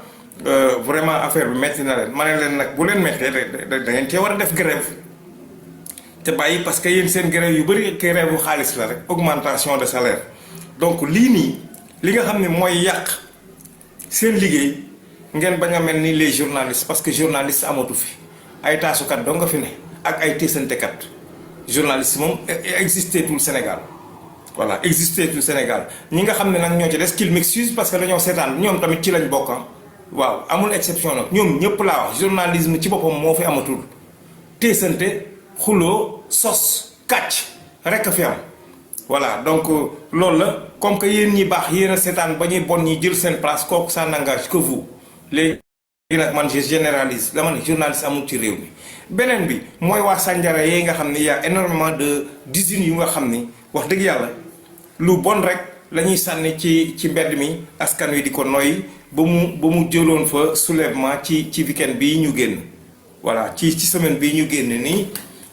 vraiment affaire bi metti na leen ma ne leen nag bu leen mettee da ngeen cee war a def grève te bàyyi parce que yéen seen grève yu bëri grève bu xaalis la rek augmentation de salaire donc lii nii li nga xam ne mooy yàq seen liggéey ngeen bañ a mel ni les journalistes parce que journaliste amatu fi ay taasukat doo nga fi ne ak ay teesantekat journaliste moom existé tout Sénégal voilà existé tout Sénégal ñi nga xam ne nag ñoo ci des qu'il m'excuse parce que dañoo seetaan ñoom tamit ci lañ bokk waaw amul exception nag ñoom ñëpp laa wax journalisme ci boppam moo fi amatul teesante xuloo sos kàcc rek a fi am voilà donc loolu la comme que yéen ñi baax yéen a seetaan ba ñuy bon ñi jël seen place kooku ça n'engage que vous léegi nag man je généralise dama ne journaliste amul ci réew mi beneen bi mooy waa Sandiara yi nga xam ne y a énormément d'usines yu nga xam ni wax dëgg yàlla lu bon rek la ñuy sànni ci mbedd mi askan wi di ko noyyi ba mu jëloon fa soulèvement ci week-end bii ñu génn voilà ci semaine bii ñu génn nii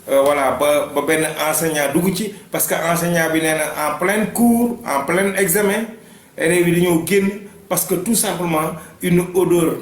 voilà ba benn enseignant dugg ci parce que enseignant bi nee na en plein cours en plein examen élèves yi dañoo génn parce que tout simplement une odeur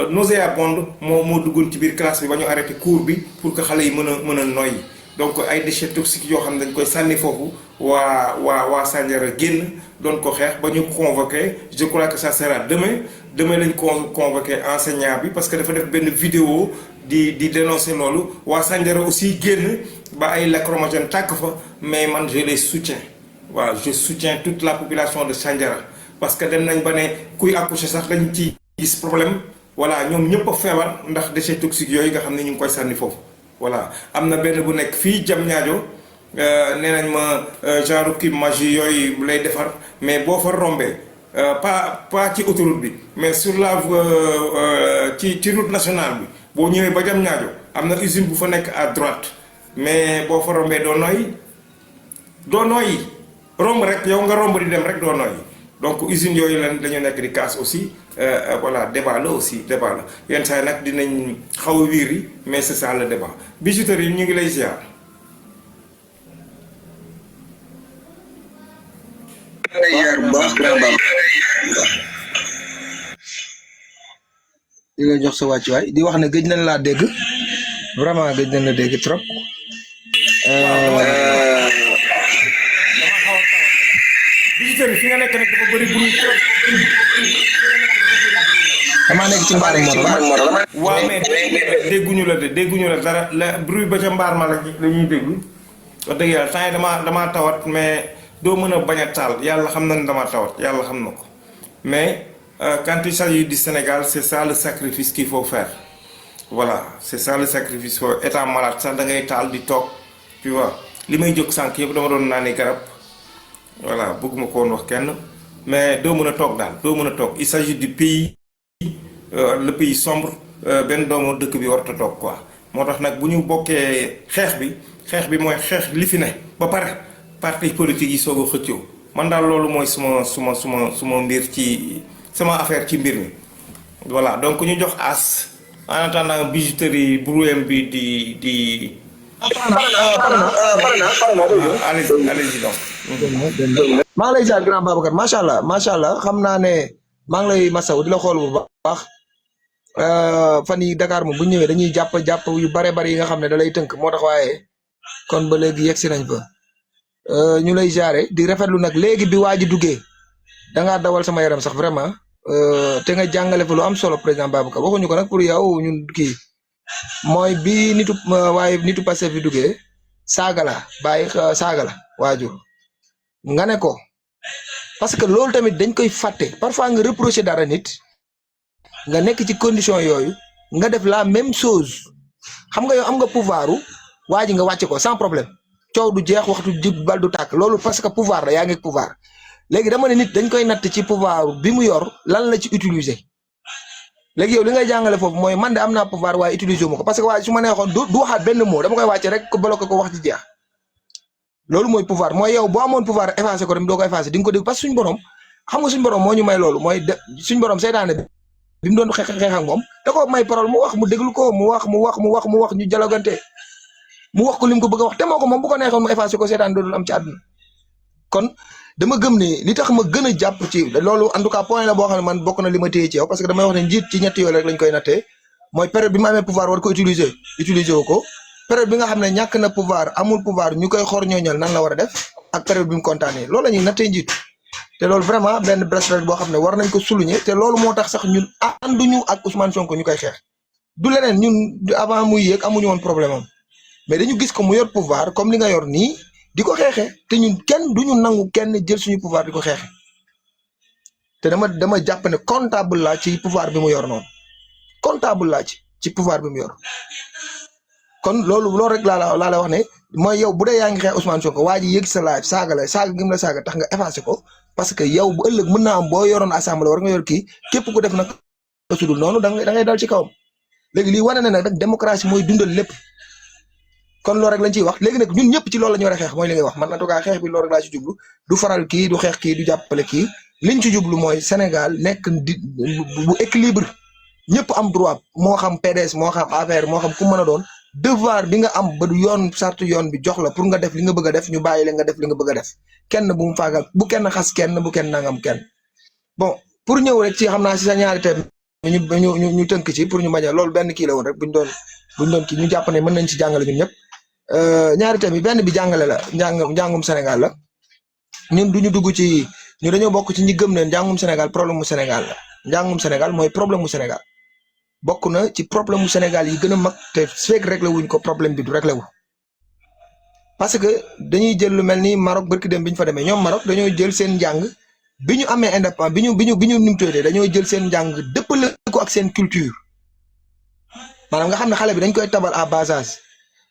nauséabonde moo duggoon ci biir classe bi ba ñu arrêté cours bi pour que xale yi mën a noyyi donc ay déchets toxiques yoo xam ne dañ koy sànni foofu waa Sandiara génn doon ko xeex ba ñu convoqué je crois que ça sera demain lañ convoqué enseignant bi parce que dafa def benn vidéo di dénoncer loolu waa Sandiara aussi génn ba ay lacrymogène tàkk fa mais man je les soutiens waaw je soutiens toute la population de Sandiara parce que dem nañ ba ne kuy accoucher sax dañ ci gis problème voilà ñoom ñëpp a feebar ndax déchets toxiques yooyu nga xam ne ñu ngi koy sànni foofu voilà am na benn bu nekk fii Diamniadio nee nañ ma genre kii magie yooyu lay defar mais boo fa rombee pas ci autoroute bi mais sur la ci route nationale bi boo ñëwee ba Diamniadio am na usine bu fa nekk à droite mais boo fa rombee doo nooyi romb rek yow nga romb di dem rek doo nooyi donc usines yooyu dañu nekk di casse aussi voilà débat la aussi débat la yenn saa yi nag dinañ xaw a wiiri mais c'est ça le débat bijouterie yi ñu ngi lay ziar. di la jox sa wàccuwaay di wax ne gëj nañ laa dégg vraiment gëj nañ la dégg trop. bijouterie fi nga nekk nag dafa bëri bruit trop. damaa nekk ci mbaar moo tax. waaw mais dégguñu la dara la bruit ba ca mbaar ma la ñuy déglu wax dëgg yàlla temps yi damaa tawat mais doo mën a bañ a taal yàlla xam na ne damaa tawat yàlla xam na ko mais quand il s'agit du Sénégal c'est ça le sacrifice qu'il faut faire voilà c'est ça le sacrifice faut étant malade sax da ngay taal di toog tu vois li may jóg sànq yëpp dama doon naani garab voilà bëgguma ko woon wax kenn mais doo mën a toog daal doo mën a toog il s'agit du pays le pays sombre benn doomu dëkk bi warut a toog quoi moo tax nag bu ñu bokkee xeex bi mooy xeex li fi ne ba pare parti politique yi soog a xëccoo man daal loolu mooy suma mbir ci sama affaire ci mbir mi voilà donc ñu jox as en attendant bijouterie brouem bi di allez-y donc. maa ngi lay ziar grand Babacar macha allah xam naa ne maa ngi lay masaw di la xool bu baax fan yi Dakar moom bu ñëwee dañuy jàpp yu bare yi nga xam ne da lay tënk moo tax waaye kon ba léegi yegg si nañ fa ñu lay jaare di rafetlu nag léegi bi waa ji duggee da ngaa dawal sama yaram sax vraiment te nga jàngale fa lu am solo président Babacar waxuñu ko nag pour yow ñun kii mooy bi nitu Pastef bi duggee saaga la waajur nga ne ko parce que loolu tamit dañ koy fàtte parfois nga reprocher dara nit nga nekk ci condition yooyu nga def la même chose xam nga yow am nga pouvoiru waa ji nga wàcce ko sans problème coow du jeex waxtu jib bal du tàkk loolu parce que pouvoir la yaa ngi pouvoir léegi dama ne nit dañ koy natt ci pouvoir bi mu yor lan la ci utiliser léegi yow li ngay jàngale foofu mooy man de am naa pouvoir waaye utiliser wu ma ko parce que waaye su ma neexoon du waxaat benn mot dama koy wàcce rek ko bloqué ko wax ci jeex loolu mooy pouvoir mooy yow boo amoon pouvoir effacé ko dem doo ko effacé di nga ko dégg parce que suñu borom xam nga suñu borom moo ñu may loolu mooy suñu borom seytaane bi mu doon xeex ak moom da ko may parole mu wax mu déglu ko mu wax ñu dialogante mu wax ko lim ko bëgg a wax te moo ko moom bu ko neexoon mu effacé ko seytaane dootul am ci àdduna kon dama gëm ne li tax ma gën a jàpp ci loolu en tout cas point la boo xam ne man bokk na li ma téye ci yow parce que damay wax ne njiit ci ñetti yooyu rek lañ koy nattee mooy période bi ma amee pouvoir war ko utiliser wu ko période bi nga xam ne ñàkk na pouvoir amul pouvoir ñu koy xor ñooñal nan la war a def ak période bi mu kontaanee loolu la ñuy nattee njiit te loolu vraiment benn bracelet boo xam ne war nañ ko souligner te loolu moo tax sax ñun ànduñu ak Ousmane Sonko ñu koy xeex du leneen ñun avant muy yéeg amuñu woon problème am mais dañu gis ko mu yor pouvoir comme li nga yor nii di ko xeexee te ñun kenn duñu nangu kenn jël suñu pouvoir di ko xeexee te dama jàpp ne comptable laa ci pouvoir bi mu yor noonu comptable laa ci pouvoir bi mu yor kon loolu rek laa la wax ne mooy yow bu dee yaa ngi xeex Ousmane Sonko waa ji yëg sa live saaga gi mu la saaga tax nga effacé ko parce que yow bu ëllëg mën naa am boo yoroon assemblée war nga yor kii képp ku def nag sudul noonu da ngay dal ci kawam léegi lii wane na nag démocratie mooy dundal lépp kon loolu rek lañ ciy wax léegi nag ñun ñëpp ci loolu la ñu war a xeex mooy li ngay wax man en tout cas xeex bi loolu rek laa ci jublu du faral kii du xeex kii du jàppale kii liñ ci jublu mooy Sénégal nekk bu équilibre ñëpp am droit moo xam PDS moo xam APR moo xam ku mën a doon devoir bi nga am ba du yoon sartu yoon bi jox la pour nga def li nga bëgg a def ñu bàyyi la nga def li nga bëgg a def kenn bu mu faagal bu kenn xas kenn bu kenn nangam kenn bon pour ñëw rek ci xam naa si sa ñaari thème ñu tënk ci pour ñu bañ a loolu benn kii la woon rek buñ doon kii ñu jàpp ne mën nañ ci jàngale ñun ñëpp ñaari thème yi benn bi jàngale la njàngum Sénégal la ñun duñu dugg ci ñu dañoo bokk ci ñi gëm ne njàngum Sénégal problème mu Sénégal la njàngum Sénégal mooy problème mu Sénégal bokk na ci problème mu Sénégal yi gën a mag te fekk réglé wuñ ko problème bi du réglé wu parce que dañuy jël lu mel ni Maroc barki dem bi ñu fa demee ñoom Maroc dañoo jël seen njàng bi ñu amee indépendance bi ñu numtuwee dañoo jël seen njàng dëppale ko ak seen culture maanaam nga xam ne xale bi dañ koy tabal à bas âge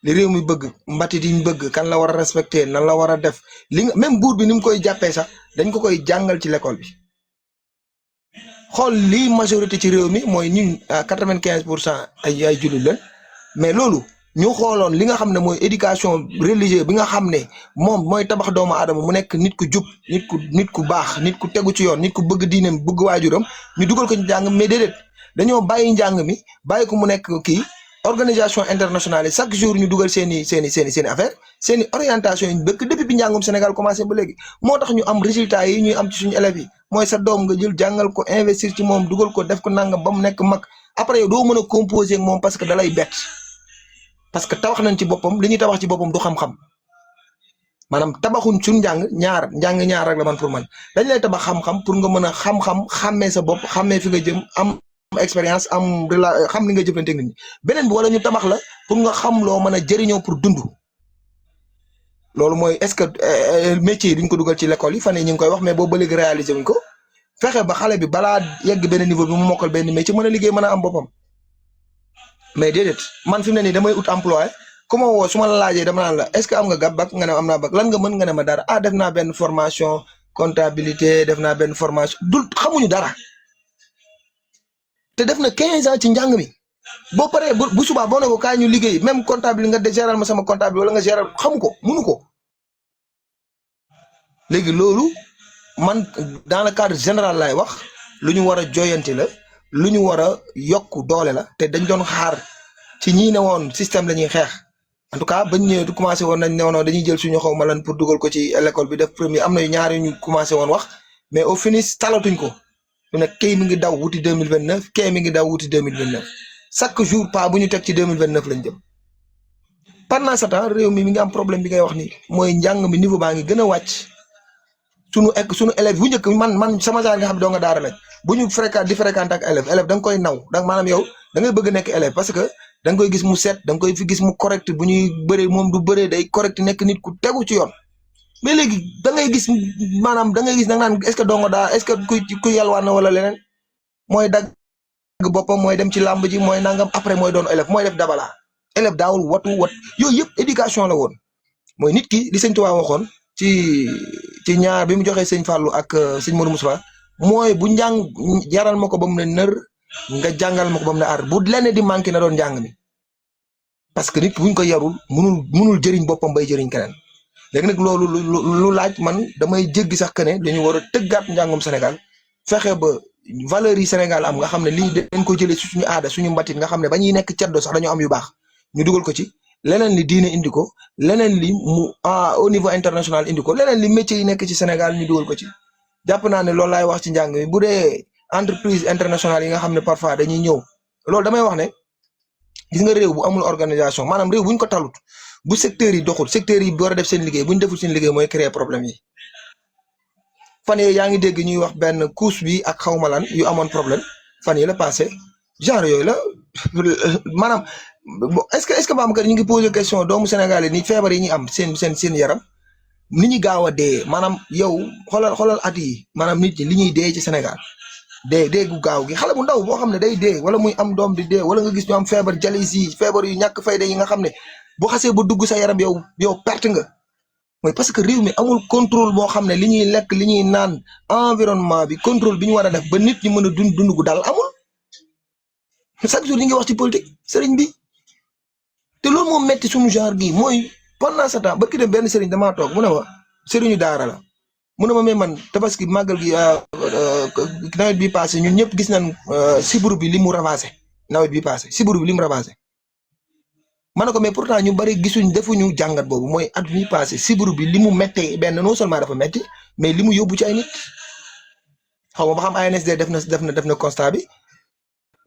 li réew mi bëgg mbatit yi ñu bëgg kan la war a respecté nan la war a def li nga même buur bi ni mu koy jàppee sax dañ ko koy jàngal ci l'école bi xool lii majorité ci réew mi mooy ñun à 95% ay jullit la mais loolu ñu xooloon li nga xam ne mooy éducation religieuse bi nga xam ne moom mooy tabax doomu aadama mu nekk nit ku jub nit ku baax nit ku tegu ci yoon nit ku bëgg diineem bëgg waajuram ñu dugal ko ci njàng mais déedéet dañoo bàyyi njàng mi bàyyi ko mu nekk kii organisation internationale yi chaque jour ñu dugal seeni affaire seeni orientation yi bëgg depuis bi njàngum Sénégal commencé ba léegi moo tax ñu am résultat yi ñuy am ci suñu élèves yi mooy sa doom nga jël jàngal ko investir ci moom dugal ko def ko nangam ba mu nekk mag après yow doo mën a composer ak moom parce que dalay bett parce que tabax nañ ci boppam li ñuy tabax ci boppam du xam-xam maanaam tabaxuñ suñu njàng ñaar rek la man pour man dañ lay tabax xam-xam pour nga mën a xam-xam xàmmee sa bopp xàmmee fi nga jëm am expérience am xam li nga jëflante nit ñi beneen bi wala ñu tabax la pour nga xam loo mën a jëriñoo pour dund loolu mooy est-ce que métier yi duñ ko dugal ci l'école yi fan yi ñu ngi koy wax mais boobu ba léegi réaliser wuñ ko fexe ba xale bi balaa yegg benn niveau bi mu mokkal benn métier mën a liggéey mën a am boppam mais déedéet man fi mu ne nii damay ut emploi ku ma woo su ma la laajee dama naan la est-ce que am nga bac nga ne am naa bac lan nga mën nga ne ma dara ah def naa benn formation comptabilité def naa benn formation dul xamuñu dara te def na 15 ans ci njàng mi boo paree bu subaa boo ne ko kaay ñu liggéey même comptable nga de géral ma sama comptable wala nga géral xamu ko mënu ko léegi loolu man dans le cadre général laay wax lu ñu war a joyanti la lu ñu war a yokk doole la te dañ doon xaar ci ñii ne woon système la ñuy xeex en tout cas bañ ñëwee du commencé woon nañ ne woon dañuy jël suñu xaw ma lan pour dugal ko ci l'école bi def premier am na ñaari ñu commencé woon wax mais au finish talatuñ ko su ne kii mi ngi daw wuti 2029 kii mi ngi daw wuti 2029 chaque jour pas bu ñu teg ci 2029 lañ jëm pendant ce temps réew mi ngi am problème bi ngay wax ni mooy njàng mi niveau baa ngi gën a wàcc sunu élèves bu njëkk man sama genre nga xam ne doo nga daara lañ bu ñu fréquenté ak élève da nga koy naw donc maanaam yow da ngay bëgg nekk élève parce que da nga koy gis mu set da nga koy fi gis mu correct bu ñuy bëree moom du bëree day correct nekk nit ku tegu ci yoon mais léegi da ngay gis maanaam da ngay gis nag naan est-ce que doo nga daara est-ce que ku yalwaan na wala leneen mooy dagg boppam mooy dem ci làmb ji mooy nangam après mooy doon élève mooy def dabala élève daawul wat yooyu yëpp éducation la woon mooy nit ki li sëñ Tuubaa waxoon ci ñaar bi mu joxee sëñ Fallou ak sëñ Modou Moustapha mooy bu njàng jaral ma ko ba mu ne nër nga jàngal ma ko ba mu ne aar bu lenn di manqué na doon njàng mi parce que nit buñ ko yarul munul jëriñ boppam bay jëriñ keneen léegi nag loolu lu laaj man damay jéggi sax que ne dañu war a tëggaat njàngum Sénégal fexe ba valeurs yi Sénégal am nga xam ne lii dañ ko jëlee suñu aada suñu mbatit nga xam ne ba ñuy nekk ceddo sax dañoo am yu baax ñu dugal ko ci leneen li diine indi ko leneen li mu au niveau international indi ko leneen li métier yi nekk ci Sénégal ñu dugal ko ci jàpp naa ne loolu laay wax ci njàng mi bu dee entreprise internationale yi nga xam ne parfois dañuy ñëw loolu damay wax ne gis nga réew bu amul organisation maanaam réew bu ñu ko talut bu secteur yi doxul secteur yi war a def seen liggéey bu ñu deful seen liggéey mooy créer problème yi fan yii yaa ngi dégg ñuy wax benn couche bi ak xawma lan yu amoon problème fan yi la passé genre yooyu la maanaam est-ce que Babacar ñu ngi posé question doomu Sénégal yi ni feebar yi ñuy am seen yaram ni ñu gaaw a dee maanaam yow xoolal at yi maanaam nit ñi li ñuy dee ci Sénégal dee gu gaaw gi xale bu ndaw boo xam ne day dee wala muy am doom di dee wala nga gis ñu am feebar jalis yi feebar yu ñàkk fayda yi nga xam ne bu xasee ba dugg sa yaram yow perte nga mooy parce que réew mi amul contrôle boo xam ne li ñuy lekk li ñuy naan environnement bi contrôle bi ñu war a def ba nit ñi mën a dund gu dal amul chaque jour ñu ngi wax ci politique sëriñ bi te loolu moom metti suñu genre gi mooy pendant ce temps barki dem benn sëriñ damaa toog mu ne ma sëriñu daara la mu ne ma mais man tabaski màggal gi nawet bi passé ñun ñëpp gis nañ siburu bi li mu ravagé nawet bi passé siburu bi li mu ravagé ma ne ko mais pourtant ñu bari defuñu jàngat boobu mooy at mi passé siburu bi li mu méttee benn non seulement dafa métti mais li mu yóbbu ci ay nit xaw ma ba xam ANSD def na constat bi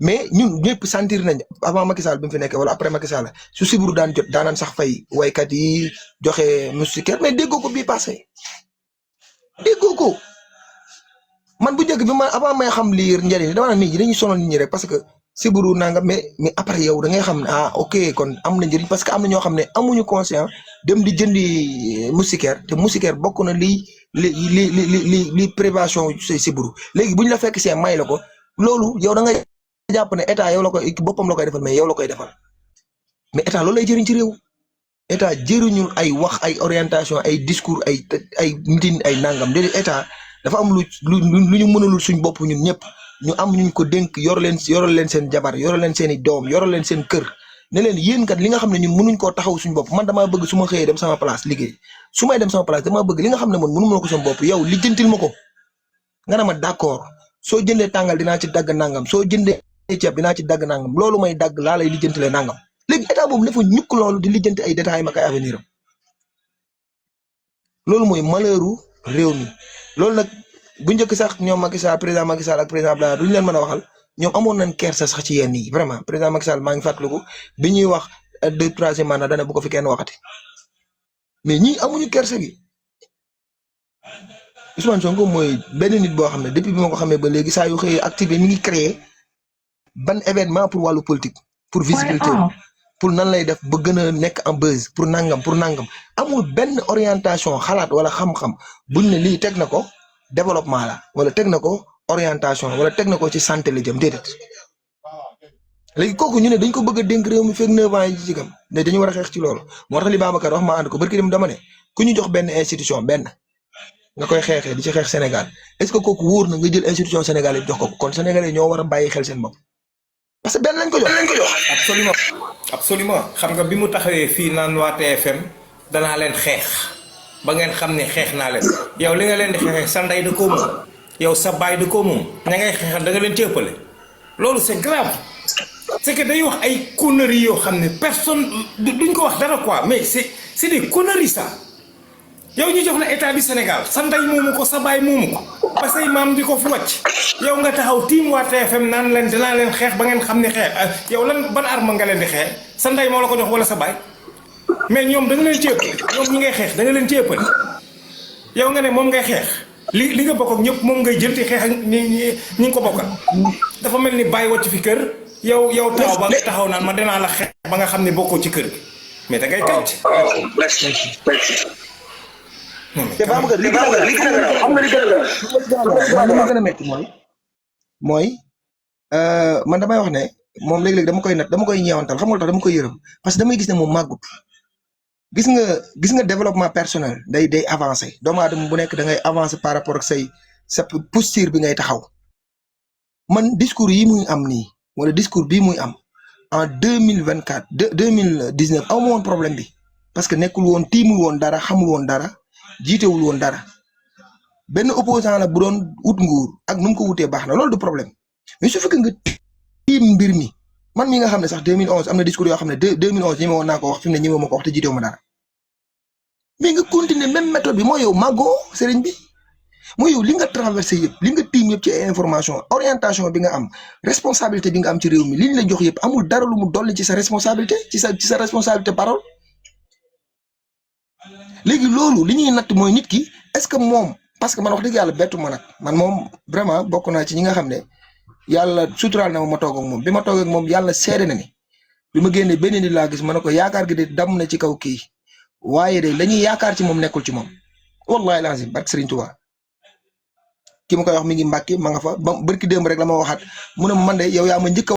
mais ñun ñëpp sentir nañ avant Macky Sall bi mu fi nekkee wala après Macky Sall su sibiru daan jot daanaan sax fay waykat yi joxe moustiquaire mais déggoo ko bii passé déggoo ko man bu njëkk bi ma avant may xam lii njëriñ dama naan nit ñi dañuy sonal nit ñi rek parce que sibiru nanga mais après yow da ngay xam ne ok kon am na njëriñ parce que am na ñoo xam ne amuñu conscience dem di jëndi moustiquaire te moustiquaire bokk na li prévention sibiru léegi bu ñu la fekk see may la ko loolu yow da ngay jàpp ne état yow la koy boppam la koy defal mais yow la koy defal mais état loolu lay jëriñ ci réew état jëriñul ay wax ay orientation ay discours ay mitin ay nangam déedéet état dafa am lu ñu mënalul suñ bopp ñun ñëpp ñu am ñu ko dénk yoral leen seen jabar yoral leen seen i doom yoral leen seen kër ne leen yéen kat li nga xam ne ñun mënuñ koo taxaw suñ bopp man damaa bëgg su ma xëyee dem sama place liggéey su may dem sama place damaa bëgg li nga xam ne man mënu ma ko sama bopp yow lijjantil ma ko nga ne ma d'accord soo jëndee tàngal dinaa ci dagg nangam soo jëndee ceeb dinaa ci dagg nangam loolu may dagg laa lay lijjantilee nangam léegi état boobu dafa ñukk loolu di lijjanti ay détails ma kay avenir am loolu mooy malheuru réew mi loolu nag bu njëkk sax ñoom Macky Sall président Macky Sall ak président Abdoulaye duñu leen mën a waxal ñoom amoon nañ kersa sax ci yenn yi vraiment président Macky Sall maa ngi fàttaliku bi ñuy wax 3e mandat dana bu ko fi kenn waxati mais ñii amuñu kersa gi Ousmane Sonko mooy benn nit boo xam ne depuis bi ma ko xamee ba léegi saa yu xëyee activé mi ngi créé ban événement pour wàllu politique pour visibilité pour nan lay def ba gën a nekk en buzz pour nangam amul benn orientation xalaat wala xam-xam buñ ne lii teg na ko développement la wala teg na ko orientation wala teg na ko ci santé la jëm déedéet léegi kooku ñu ne dañ ko bëgg a dénk réew mi fekk 9 ans yi ci gam ne dañu war a xeex ci loolu moo tax li Babacar wax ma ànd ko barki dem dama ne ku ñu jox benn institution benn nga koy xeexee di ci xeex Sénégal est-ce que kooku wóor na nga jël institution Sénégal yi jox ko kon Sénégalais ñoo war a bàyyi xel seen bopp parce que benn lañ ko jox absolument xam nga bi mu taxawee fii naan waa TFM danaa leen xeex ba ngeen xam ne xeex naa leen yow li nga leen di xeexee sa ndey da koo moom yow sa baay da koo moom ña ngay xeexal da nga leen cëppale loolu c'est grave c'est que day wax ay conneries yoo xam ne personne duñ ko wax dara quoi mais c'est des conneries ça yow ñu jox la état du Sénégal sa ndey moomu ko sa baay moomu ko ba say maam di ko fi wàcc yow nga taxaw tiim waa TFM naan leen dinaa leen xeex ba ngeen xam ne xeex yow lan ban arme nga leen di xeex sa ndey moo la ko jox wala sa baay mais ñoom da nga leen cëppale ñoom ñi ngay xeex da nga leen cëppale yow nga ne moom ngay xeex li nga bokk ak ñëpp moom ngay jël ti xeex ak ñi ngi ko bokkal dafa mel ni bàyyi wàcc fi kër yow taxaw ba taxaw naan ma dinaa la xeex ba nga xam ne bokkoo ci kër gi mais da ngay kàcc te Babacar li gën a métti mooy man damay wax ne moom léeg-léeg dama koy ñeewantal xam nga tax dama koy yërëm parce que damay gis ne moom màggut gis nga développement personnel day avancé doomu aadama bu nekk da ngay avancé par rapport ak sa posture bi ngay taxaw man discours yi muy am nii wala discours bii muy am en 2024 2019 amu woon problème bi parce que nekkul woon tiimul woon dara xamul woon dara jiitewul woon dara benn opposant la bu doon ut nguur ak nu mu ko wutee baax na loolu du problème mais su fekkee nga tiim mbir mi man mi nga xam ne sax 2011 am na discours yoo xam ne 2011 ñeme woon naa ko wax fi mu ne ñeme ma ko wax te jiitewu ma dara mais nga continuer même méthode bi mooy yow màggoo sëriñ bi mooy yow li nga traversé yëpp li nga tiim yëpp ci information orientation bi nga am responsabilité bi nga am ci réew mi li ñu la jox yëpp amul dara lu mu dolli ci sa responsabilité ci sa responsabilité parole léegi loolu li ñuy natt mooy nit ki est-ce que moom parce que man wax dëgg yàlla bettu ma nag man moom vraiment bokk naa ci ñi nga xam ne yàlla suturaal na ma toog ak moom bi ma toog ak moom yàlla seede na ni bi ma génnee benn nit laa gis ma ne ko yaakaar gi de dam na ci kaw kii waaye de la ñuy yaakaar ci moom nekkul ci moom wallahi lazim barke Serigne Touba ki ma koy wax mi ngi Mbàkke ma nga fa ba barki démb rek la ma waxaat mu ne man de yow yaa ma njëkk